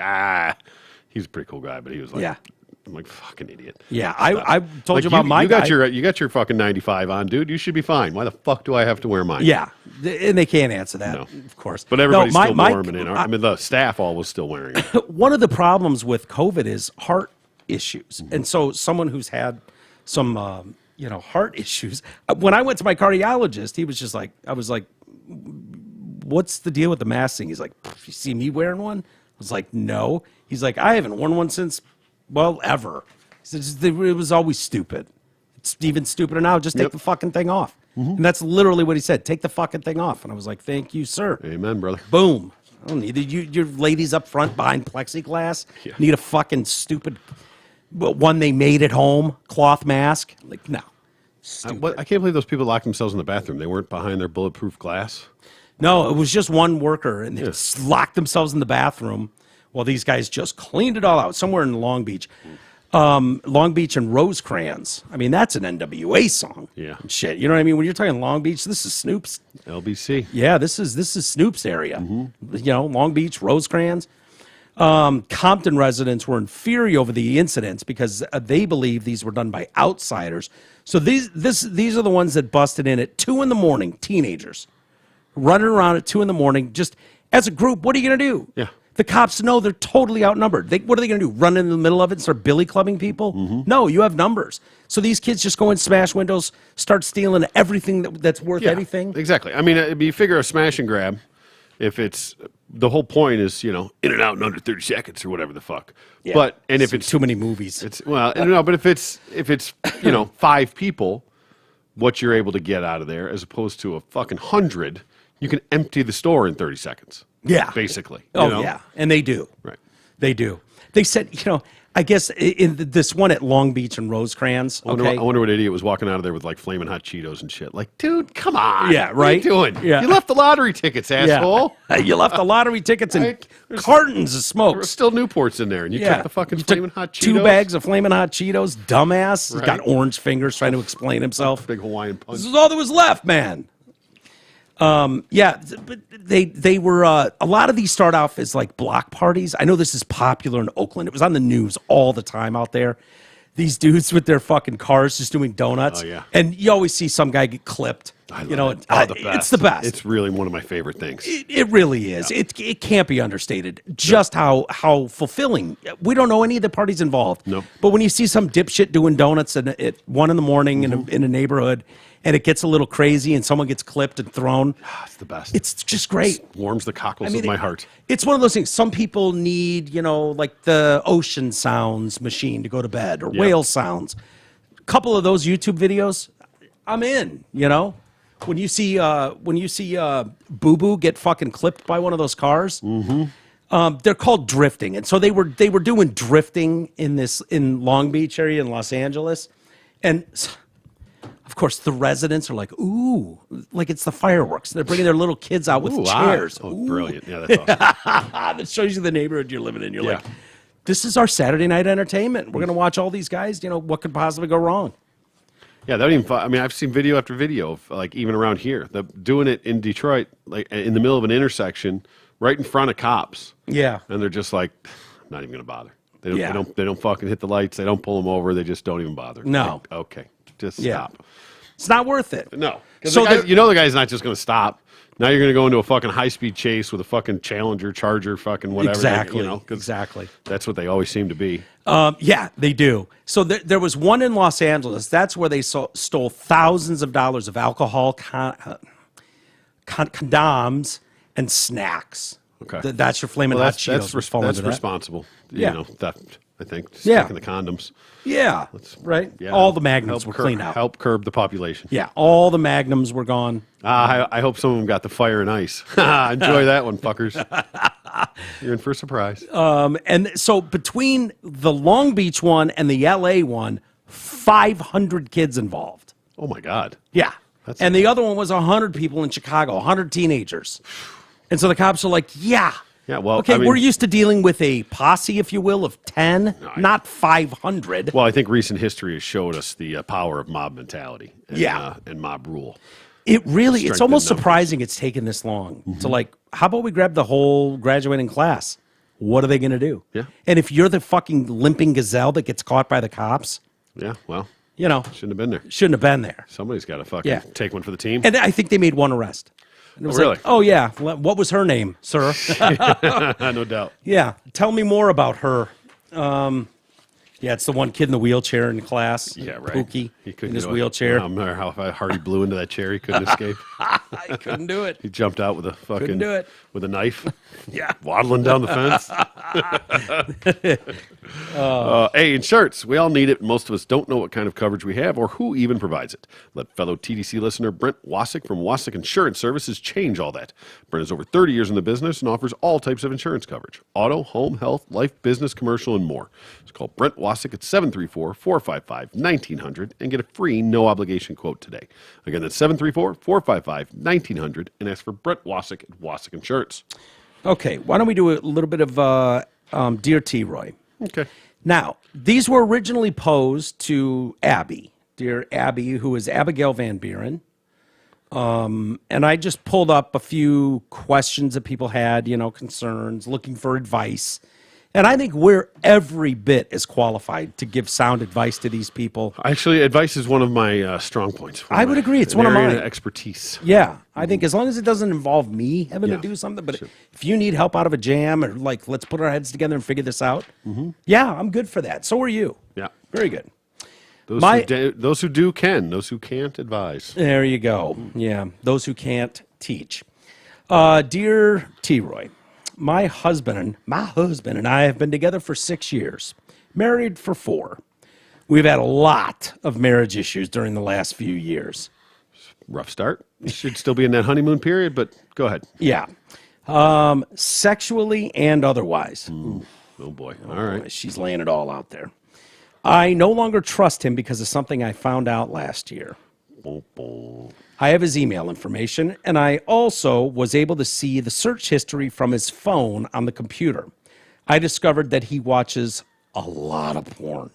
he's a pretty cool guy, but he was like, I'm like, fucking idiot. Yeah, I told you about my guy. You got your fucking 95 on, dude. You should be fine. Why the fuck do I have to wear mine? Yeah, and they can't answer that, of course. But everybody's still warm in Ann Arbor. I mean, the staff all was still wearing it. One of the problems with COVID is heart issues. Mm-hmm. And so someone who's had some, heart issues, when I went to my cardiologist, he was just like, I was like, what's the deal with the mask thing? He's like, you see me wearing one? I was like, no. He's like, I haven't worn one since, ever. He said, it was always stupid. It's even stupider now. Just take the fucking thing off. Mm-hmm. And that's literally what he said. Take the fucking thing off. And I was like, thank you, sir. Amen, brother. Boom. I don't need it. Your ladies up front behind plexiglass need a fucking stupid one they made at home cloth mask. Like, no. I can't believe those people locked themselves in the bathroom. They weren't behind their bulletproof glass. No, it was just one worker, and they locked themselves in the bathroom while these guys just cleaned it all out somewhere in Long Beach. Long Beach and Rosecrans. I mean, that's an NWA song. Yeah. And shit. You know what I mean? When you're talking Long Beach, this is Snoop's. LBC. Yeah, this is Snoop's area. Mm-hmm. Long Beach, Rosecrans. Compton residents were in fury over the incidents because they believe these were done by outsiders. So these are the ones that busted in at 2 a.m, teenagers running around at 2 a.m, just as a group. What are you going to do? Yeah. The cops know they're totally outnumbered. What are they going to do? Run in the middle of it and start billy clubbing people? Mm-hmm. No, you have numbers. So these kids just go and smash windows, start stealing everything that's worth anything. Exactly. I mean, you figure a smash and grab, if it's the whole point is, in and out in under 30 seconds or whatever the fuck. Yeah. But if it's too many movies, but if it's 5 people, what you're able to get out of there as opposed to a fucking 100, you can empty the store in 30 seconds. Yeah. Basically. Yeah. And they do. Right. They do. They said, I guess in this one at Long Beach and Rosecrans. I wonder what idiot was walking out of there with flaming hot Cheetos and shit. Like, dude, come on. Yeah, right. What are you doing? Yeah. You left the lottery tickets, asshole. Yeah. You left the lottery tickets and cartons of smokes. There were still Newports in there, and you took the fucking flaming hot Cheetos. 2 bags of flaming hot Cheetos. Dumbass. Right. He's got orange fingers trying to explain himself. Big Hawaiian punch. This is all that was left, man. Yeah, but they were a lot of these start off as like block parties. I know this is popular in Oakland. It was on the news all the time out there. These dudes with their fucking cars just doing donuts. Oh, yeah. And you always see some guy get clipped. The best. It's the best. It's really one of my favorite things. It really is. It can't be understated. Just how fulfilling. We don't know any of the parties involved. No. But when you see some dipshit doing donuts at 1 a.m. in a neighborhood, and it gets a little crazy, and someone gets clipped and thrown, It's the best. it's just great. It warms the cockles of my heart. It's one of those things. Some people need, like the ocean sounds machine to go to bed, or whale sounds. A couple of those YouTube videos, I'm in. When you see Boo Boo get fucking clipped by one of those cars, they're called drifting, and so they were doing drifting in Long Beach area in Los Angeles, and of course the residents are like, ooh, like it's the fireworks. They're bringing their little kids out with chairs. Oh, brilliant! Yeah, that's awesome. That shows you the neighborhood you're living in. You're like, this is our Saturday night entertainment. We're gonna watch all these guys. What could possibly go wrong? Yeah, that even. I mean, I've seen video after video of like even around here, doing it in Detroit, like in the middle of an intersection, right in front of cops. Yeah, and they're just like, I'm not even gonna bother. They don't. Yeah. They don't fucking hit the lights. They don't pull them over. They just don't even bother. No. Like, okay, just stop. It's not worth it. No. So the guy's not just gonna stop. Now you're going to go into a fucking high-speed chase with a fucking Challenger, Charger, fucking whatever. Exactly. 'Cause Exactly. That's what they always seem to be. Yeah, they do. So there was one in Los Angeles. That's where they stole thousands of dollars of alcohol, condoms, and snacks. Okay. That's your flaming hot Cheetos. That's responsible. Yeah. Theft, I think. Yeah. Taking the condoms. Yeah. Right? Yeah. All the magnums were cleaned out. Help curb the population. Yeah. All the magnums were gone. I hope some of them got the fire and ice. Enjoy that one, fuckers. You're in for a surprise. And so between the Long Beach one and the LA one, 500 kids involved. Oh, my God. Yeah. And the other one was 100 people in Chicago, 100 teenagers. And so the cops are like, yeah. Yeah, well, okay, I mean, we're used to dealing with a posse, if you will, of 10, not 500. Well, I think recent history has showed us the power of mob mentality and, and mob rule. It really, it's Strength almost in numbers. surprising it's taken this long to like, how about we grab the whole graduating class? What are they going to do? Yeah. And if you're the fucking limping gazelle that gets caught by the cops, Yeah, well, shouldn't have been there. there. Somebody's got to fucking take one for the team. And I think they made one arrest. And it was really? like, oh, yeah. What was her name, sir? No doubt. Yeah. Tell me more about her. Yeah, it's the one kid in the wheelchair in class. Yeah, right. Pookie He couldn't in his do it. wheelchair. No matter how hard he blew into that chair, he couldn't escape. I couldn't do it. He jumped out with a fucking do it. with a knife. Yeah. Waddling down the fence. Hey, insurance. We all need it. Most of us don't know what kind of coverage we have or who even provides it. Let fellow TDC listener Brent Wasick from Wasick Insurance Services change all that. Brent has over 30 years in the business and offers all types of insurance coverage. Auto, home, health, life, business, commercial, and more. So call Brent Wasick at 734-455-1900 and get a free no-obligation quote today. Again, that's 734-455-1900 and ask for Brent Wasick at Wasick Insurance. Okay, why don't we do a little bit of Dear T. Roy? Okay. Now, these were originally posed to Abby, dear Abby, who is Abigail Van Buren. And I just pulled up a few questions that people had, concerns, looking for advice. And I think we're every bit as qualified to give sound advice to these people. Actually, advice is one of my strong points. I would agree. It's one of mine. Expertise. Yeah, I think as long as it doesn't involve me having to do something, but if you need help out of a jam or like, let's put our heads together and figure this out, yeah, I'm good for that. So are you. Yeah. Very good. Those who do can. Those who can't advise. There you go. Yeah, those who can't teach. Dear T. Roy, my husband and I have been together for 6 years, married for 4. We've had a lot of marriage issues during the last few years. Rough start. Should still be in that honeymoon period, but go ahead. Yeah. Sexually and otherwise. Oh, boy. All right. Boy, she's laying it all out there. I no longer trust him because of something I found out last year. I have his email information, and I also was able to see the search history from his phone on the computer. I discovered that he watches a lot of porn.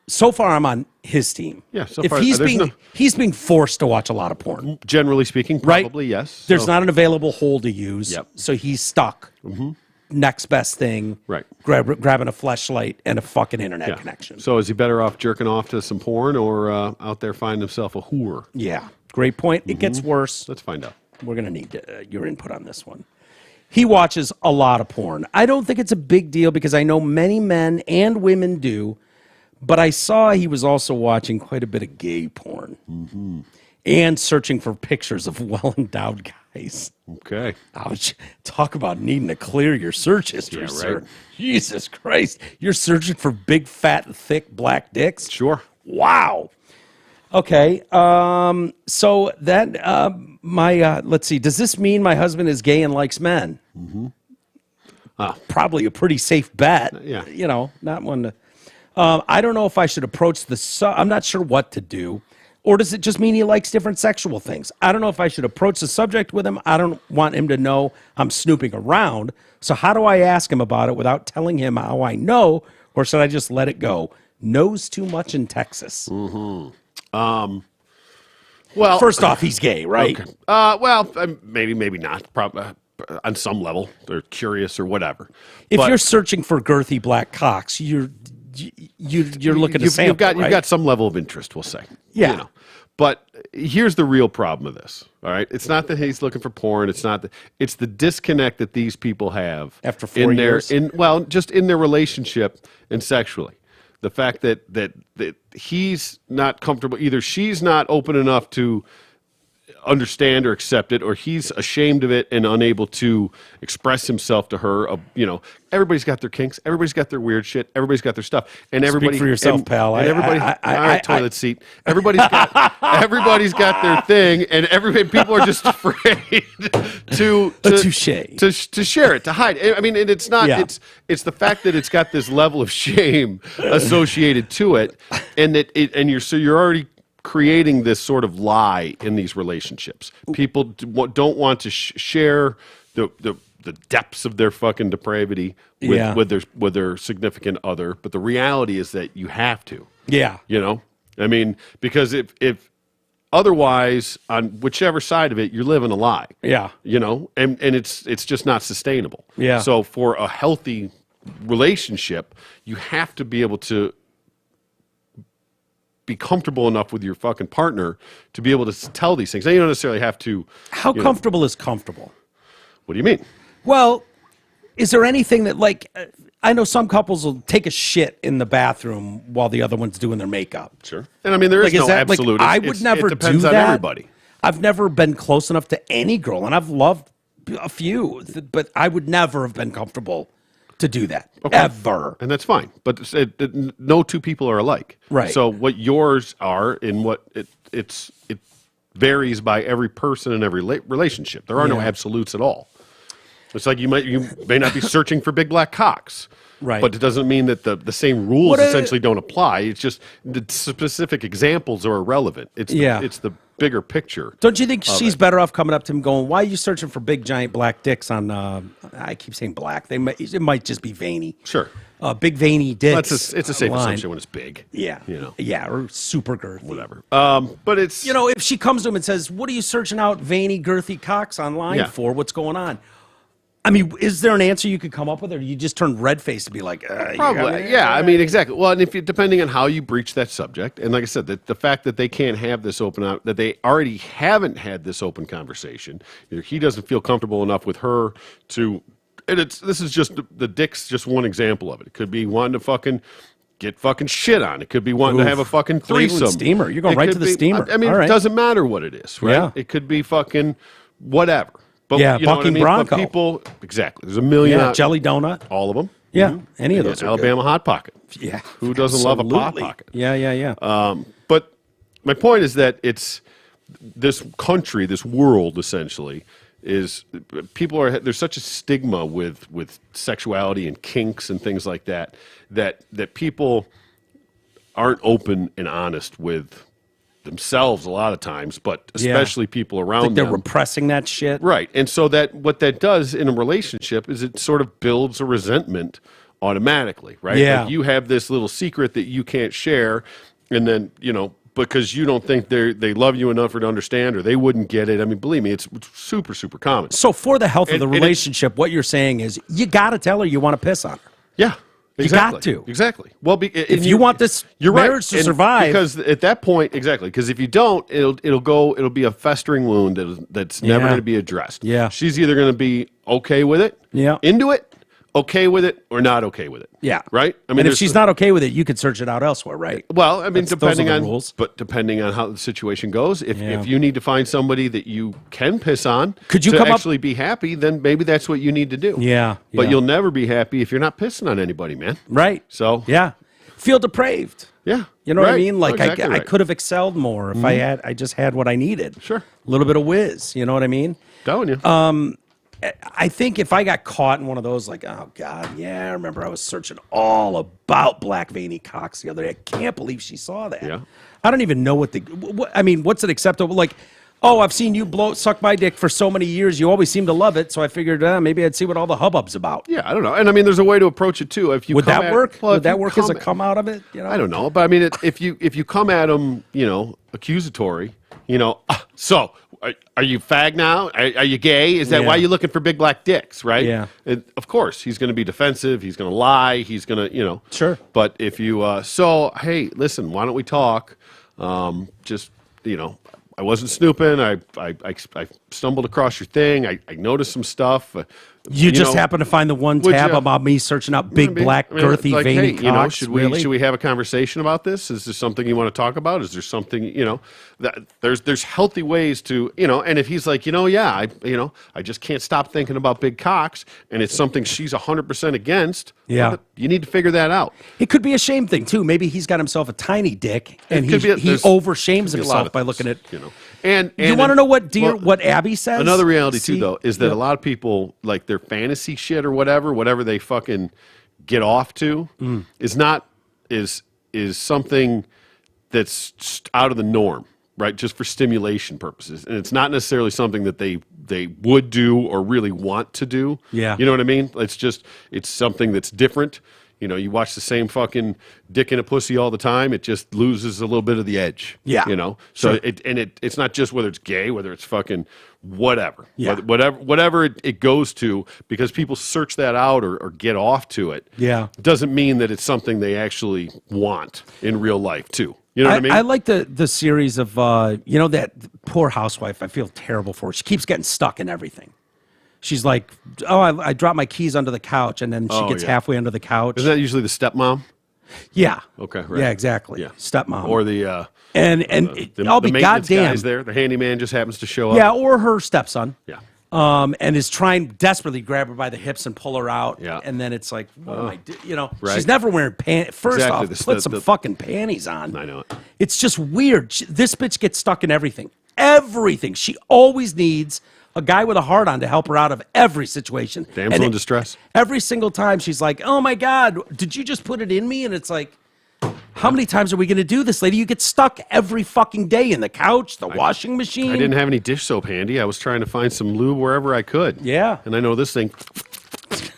so far I'm on his team. Yeah, so if far, he's being forced to watch a lot of porn. Generally speaking, Right? probably yes. There's So- not an available hole to use. Yep. So he's stuck. Next best thing. Right. Grabbing a fleshlight and a fucking internet yeah. connection. So is he better off jerking off to some porn or out there finding himself a whore? Yeah. Great point. It gets worse. Let's find out. We're going to need your input on this one. He watches a lot of porn. I don't think it's a big deal because I know many men and women do, but I saw he was also watching quite a bit of gay porn and searching for pictures of well-endowed guys. Okay. Ouch. Talk about needing to clear your search history, Yeah, sir. right. Jesus Christ. You're searching for big, fat, thick black dicks? Sure. Wow. Okay. So that let's see. Does this mean my husband is gay and likes men? Probably a pretty safe bet. Yeah. You know, not one to. I don't know if I should approach I'm not sure what to do. Or does it just mean he likes different sexual things? I don't know if I should approach the subject with him. I don't want him to know I'm snooping around. So how do I ask him about it without telling him how I know? Or should I just let it go? Knows too much in Texas. Well, First off, he's gay, right? well, maybe not. Probably on some level, they're curious or whatever. If But you're searching for girthy black cocks, you're looking to sample, you've got some level of interest, we'll say. Yeah. You know. But here's the real problem of this. All right, it's not that he's looking for porn. It's not that. It's the disconnect that these people have After 4 years? Just in their relationship and sexually. The fact that he's not comfortable, either she's not open enough to understand or accept it, or he's ashamed of it and unable to express himself to her. Everybody's got their kinks, everybody's got their weird shit, everybody's got their stuff, and everybody for yourself, pal. And everybody, all right, toilet seat. Everybody's got their thing, and people are just afraid to share it, to hide. I mean, and it's not. Yeah. It's the fact that it's got this level of shame associated to it, and you're already creating this sort of lie in these relationships. People don't want to share the depths of their fucking depravity with their significant other, but the reality is that you have to. Yeah. You know? I mean, because if otherwise, on whichever side of it, you're living a lie. Yeah. You know? And it's just not sustainable. Yeah. So for a healthy relationship, you have to be able to be comfortable enough with your fucking partner to be able to tell these things. Now, you don't necessarily have to. How comfortable is comfortable? What do you mean? Well, is there anything that, I know some couples will take a shit in the bathroom while the other one's doing their makeup. Sure. And I mean, there is no absolute. I would never it depends do on that. everybody. I've never been close enough to any girl, and I've loved a few, but I would never have been comfortable to do that ever. And that's fine. But no two people are alike. Right. So what yours are and what it varies by every person and every relationship. There are no absolutes at all. It's like you may not be searching for big black cocks. Right. But it doesn't mean that the same rules essentially don't apply. It's just the specific examples are irrelevant. It's the bigger picture. Don't you think she's better off coming up to him going, why are you searching for big, giant black dicks on, I keep saying black. It might just be veiny. Sure. Big veiny dicks. It's a safe assumption when it's big. Yeah. You know. Yeah, or super girthy. Whatever. But it's... if she comes to him and says, what are you searching out veiny, girthy cocks online for? What's going on? I mean, is there an answer you could come up with, or do you just turn red-faced to be like, probably, yeah. I mean, exactly. Well, and depending on how you breach that subject, and like I said, the fact that they can't have this that they already haven't had this open conversation, he doesn't feel comfortable enough with her to, and this is just, the dick's just one example of it. It could be wanting to get fucking shit on. It could be wanting to have a fucking threesome. Cleveland steamer. You're going right to the steamer. I mean, it doesn't matter what it is, right? Yeah. It could be fucking whatever. But, bucking what I mean? Bronco. But people, exactly. There's a million. Yeah, jelly donut. All of them. Yeah, any of those. Are Alabama good. Hot Pocket. Yeah. Who doesn't love a Hot Pocket? Yeah. But my point is that it's this country, this world, essentially, is there's such a stigma with sexuality and kinks and things like that people aren't open and honest with themselves a lot of times, but especially people around they're them. repressing that shit. Right. And so what that does in a relationship is it sort of builds a resentment automatically, right? Yeah. Like you have this little secret that you can't share, and then, because you don't think they love you enough or to understand, or they wouldn't get it. I mean, believe me, it's super, super common. So for the health of the And it- relationship, what you're saying is you got to tell her you want to piss on her. Yeah. You Exactly. got to. Exactly. Well, If you want this marriage to And survive. because at that point, exactly. Because if you don't, it'll be a festering wound that's never Yeah. going to be addressed. Yeah. She's either going to be okay with it, Yeah. into it, okay with it, or not okay with it. Yeah. Right. And if there's she's not okay with it, you could search it out elsewhere, right? Well, I mean, Those are depending the on rules. but depending on how the situation goes, if Yeah. you need to find somebody that you can piss on, Could you to come up- actually be happy, then maybe that's what you need to do. Yeah, But yeah. you'll never be happy if you're not pissing on anybody, man. Right. So Yeah. Feel depraved. yeah, You know what I right. mean? Like Exactly I right. could have excelled more if I just had what I needed. Sure. A little bit of whiz. You know what I mean? Telling you. I think if I got caught in one of those, like, oh God, yeah, I remember I was searching all about black veiny cocks the other day. I can't believe she saw that. Yeah. I don't even know what's it acceptable? Like, oh, I've seen you suck my dick for so many years. You always seem to love it. So I figured maybe I'd see what all the hubbub's about. Yeah, I don't know. And I mean, there's a way to approach it too. If you Would come that at- work? well, Would if that you work as a come- come out of it? You know? I don't know, but I mean, if you come at them, accusatory, so are you fag now? Are you gay? Is that Yeah. why you're looking for big black dicks? Right? Yeah. And of course, he's going to be defensive. He's going to lie. He's going to, Sure. But if you, hey, listen, why don't we talk? Just, I wasn't snooping. I stumbled across your thing. I noticed some stuff. You just know, happened to find the one would tab you- about me searching out big, I mean, black, girthy, like, veiny hey, cocks. should really? we have a conversation about this? Is there something you want to talk about? Is there something that there's healthy ways to And if he's like, yeah, I just can't stop thinking about big cocks, and it's something she's 100% against. Yeah. well, you need to figure that out. It could be a shame thing too. Maybe he's got himself a tiny dick, and It could be he there's- overshames could be a lot himself of by things, looking at. And You want to know what well, what Abby says? Another reality See? too, though, is that a lot of people like their fantasy shit or whatever they fucking get off to is something that's out of the norm, right? Just for stimulation purposes, and it's not necessarily something that they would do or really want to do. Yeah. You know what I mean? It's something that's different. You watch the same fucking dick in a pussy all the time. It just loses a little bit of the edge. Yeah. So Sure. it's not just whether it's gay, whether it's fucking whatever. Yeah. Whatever it goes to, because people search that out or get off to it. Yeah. Doesn't mean that it's something they actually want in real life too. You know what I mean? I like the series of that poor housewife. I feel terrible for her. She keeps getting stuck in everything. She's like, oh, I dropped my keys under the couch, and then she gets yeah. halfway under the couch. Isn't that usually the stepmom? Yeah. Okay, right. Yeah, exactly. Yeah. Stepmom. Or the and I'll the be maintenance goddamn. guys there. The handyman just happens to show up. Yeah, or her stepson. Yeah. And is trying desperately to grab her by the hips and pull her out. Yeah. And then it's like, what am I doing? Right. She's never wearing pants. First Exactly. off, put some fucking panties on. I know it. It's just weird. This bitch gets stuck in everything. Everything. She always needs a guy with a heart on to help her out of every situation. Damsel And in distress. Every single time she's like, oh my God, did you just put it in me? And it's like, how many times are we going to do this, lady? You get stuck every fucking day in the couch, the washing machine. I didn't have any dish soap handy. I was trying to find some lube wherever I could. Yeah. And I know this thing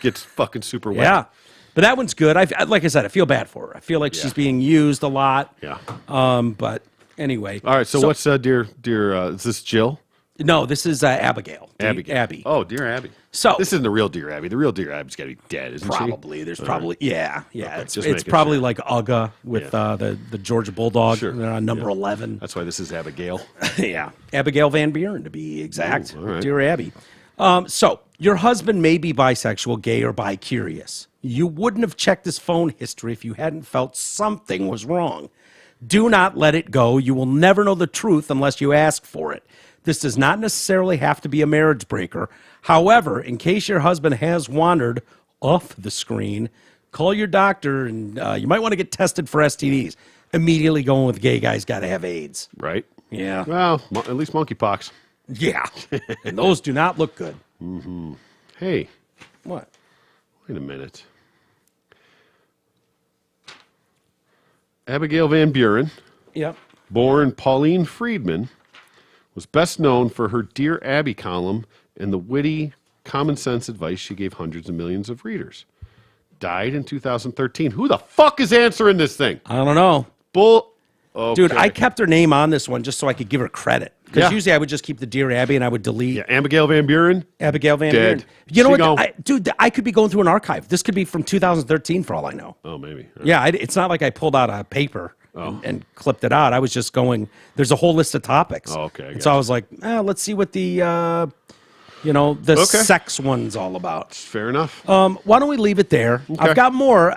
gets fucking super wet. Yeah. But that one's good. Like I said, I feel bad for her. I feel like she's being used a lot. Yeah. But anyway. All right. So what's dear? Is this Jill? No, this is Abigail. Abigail. Abby. Oh, dear Abby. So- this isn't the real dear Abby. The real dear Abby's got to be dead, isn't she? Probably. There's probably yeah. Okay, It's just making probably sure. like Uga with the Georgia Bulldog. Sure. They're on number 11. That's why this is Abigail. Yeah, Abigail Van Buren to be exact. Oh, all right. Dear Abby. So your husband may be bisexual, gay, or bi-curious. You wouldn't have checked his phone history if you hadn't felt something was wrong. Do not let it go. You will never know the truth unless you ask for it. This does not necessarily have to be a marriage breaker. However, in case your husband has wandered off the screen, call your doctor, and you might want to get tested for STDs. Immediately going with gay guys got to have AIDS. Right? Yeah. Well, at least monkeypox. Yeah. And those do not look good. Hey, What? wait a minute. Abigail Van Buren, Yep. born Pauline Friedman, was best known for her Dear Abby column and the witty, common sense advice she gave hundreds of millions of readers. died in 2013. Who the fuck is answering this thing? I don't know. Bull. Okay. Dude, I kept her name on this one just so I could give her credit. Because Yeah. usually I would just keep the Dear Abby and I would delete Abigail Van Buren. Abigail Van Dead. Buren. You know She what? gone. Dude, I could be going through an archive. This could be from 2013 for all I know. Oh, maybe. Yeah, it's not like I pulled out a paper and clipped it out. I was just going, there's a whole list of topics. Oh, okay, I And so I was like, let's see what the sex one's all about. Fair enough. Why don't we leave it there? I've got more.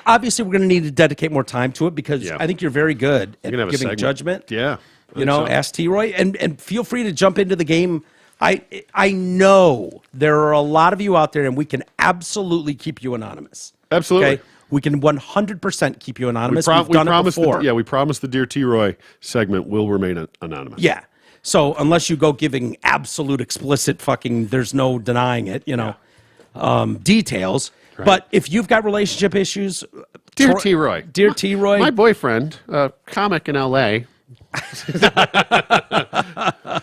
Obviously, we're going to need to dedicate more time to it because Yeah. I think you're very good at You're gonna have a giving segment. judgment. Yeah. Ask T-Roy. And feel free to jump into the game. I know there are a lot of you out there, and we can absolutely keep you anonymous. Absolutely. Okay? We can 100% keep you anonymous. We We've done it promised before. we promised the Dear T. Roy segment will remain anonymous. Yeah. So unless you go giving absolute explicit fucking, there's no denying it, details. Right. But if you've got relationship issues, Dear T. Roy. Dear T. Roy, My boyfriend, a comic in L.A.,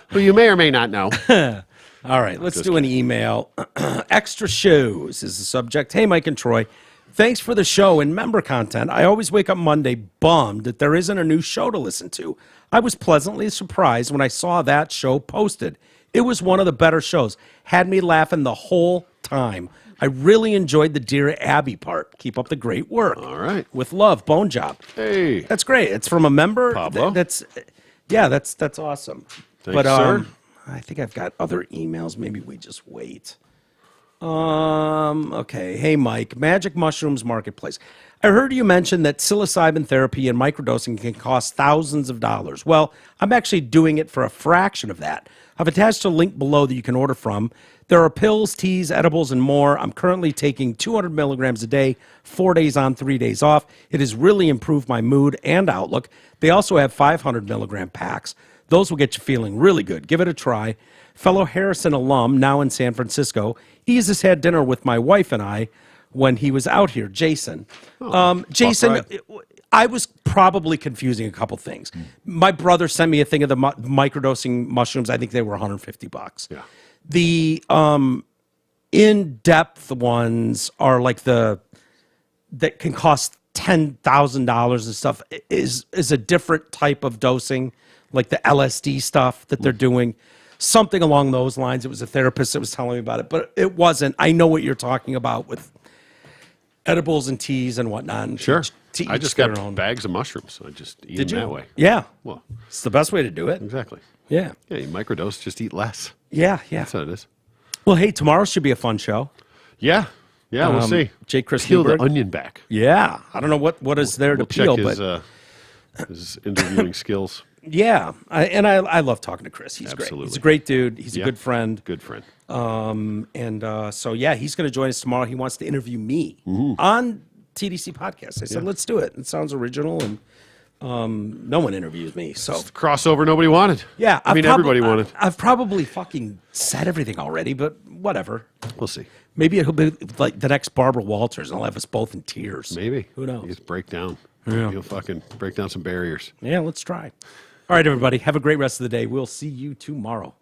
who you may or may not know. all right, let's do an email. Extra shows is the subject. Hey, Mike and Troy. Thanks for the show and member content. I always wake up Monday bummed that there isn't a new show to listen to. I was pleasantly surprised when I saw that show posted. It was one of the better shows. Had me laughing the whole time. I really enjoyed the Dear Abby part. Keep up the great work. All right. With love, Bone Job. Hey. That's great. It's from a member. Pablo. That's awesome. Thanks, sir. I think I've got other emails. Maybe we just wait. Okay. Hey, Mike. Magic Mushrooms Marketplace. I heard you mention that psilocybin therapy and microdosing can cost thousands of dollars. Well, I'm actually doing it for a fraction of that. I've attached a link below that you can order from. There are pills, teas, edibles, and more. I'm currently taking 200 milligrams a day, 4 days on, 3 days off. It has really improved my mood and outlook. They also have 500 milligram packs. Those will get you feeling really good. Give it a try. Fellow Harrison alum, now in San Francisco, he has had dinner with my wife and I when he was out here, Jason. Jason, right. I was probably confusing a couple things. My brother sent me a thing of the microdosing mushrooms. I think they were $150. Yeah. The in-depth ones are like that can cost $10,000 and stuff is a different type of dosing, like the LSD stuff that they're doing. Something along those lines. It was a therapist that was telling me about it, but it wasn't. I know what you're talking about with edibles and teas and whatnot. And Sure. to I each just their got own. bags of mushrooms. I just eat Did them you? that way. Yeah. Well, It's the best way to do it. exactly. Yeah. Yeah, you microdose, just eat less. Yeah. That's what it is. Well, hey, tomorrow should be a fun show. Yeah. Yeah, we'll see. J. Chris Peel the Newberg. onion back. Yeah. I don't know what is there We'll to peel, check but his interviewing skills. yeah. I love talking to Chris. He's great. Absolutely. He's a great dude. He's a Yeah. good friend. Good friend. So yeah, he's going to join us tomorrow. He wants to interview me on TDC Podcast. I said, let's do it. It sounds original, and no one interviews me. So The crossover nobody wanted. yeah, I mean, everybody wanted. I've probably fucking said everything already, but whatever. We'll see. Maybe it'll be like the next Barbara Walters, and I'll have us both in tears. Maybe. Who knows? You just break down. Yeah. You'll fucking break down some barriers. Yeah, let's try. All right, everybody. Have a great rest of the day. We'll see you tomorrow.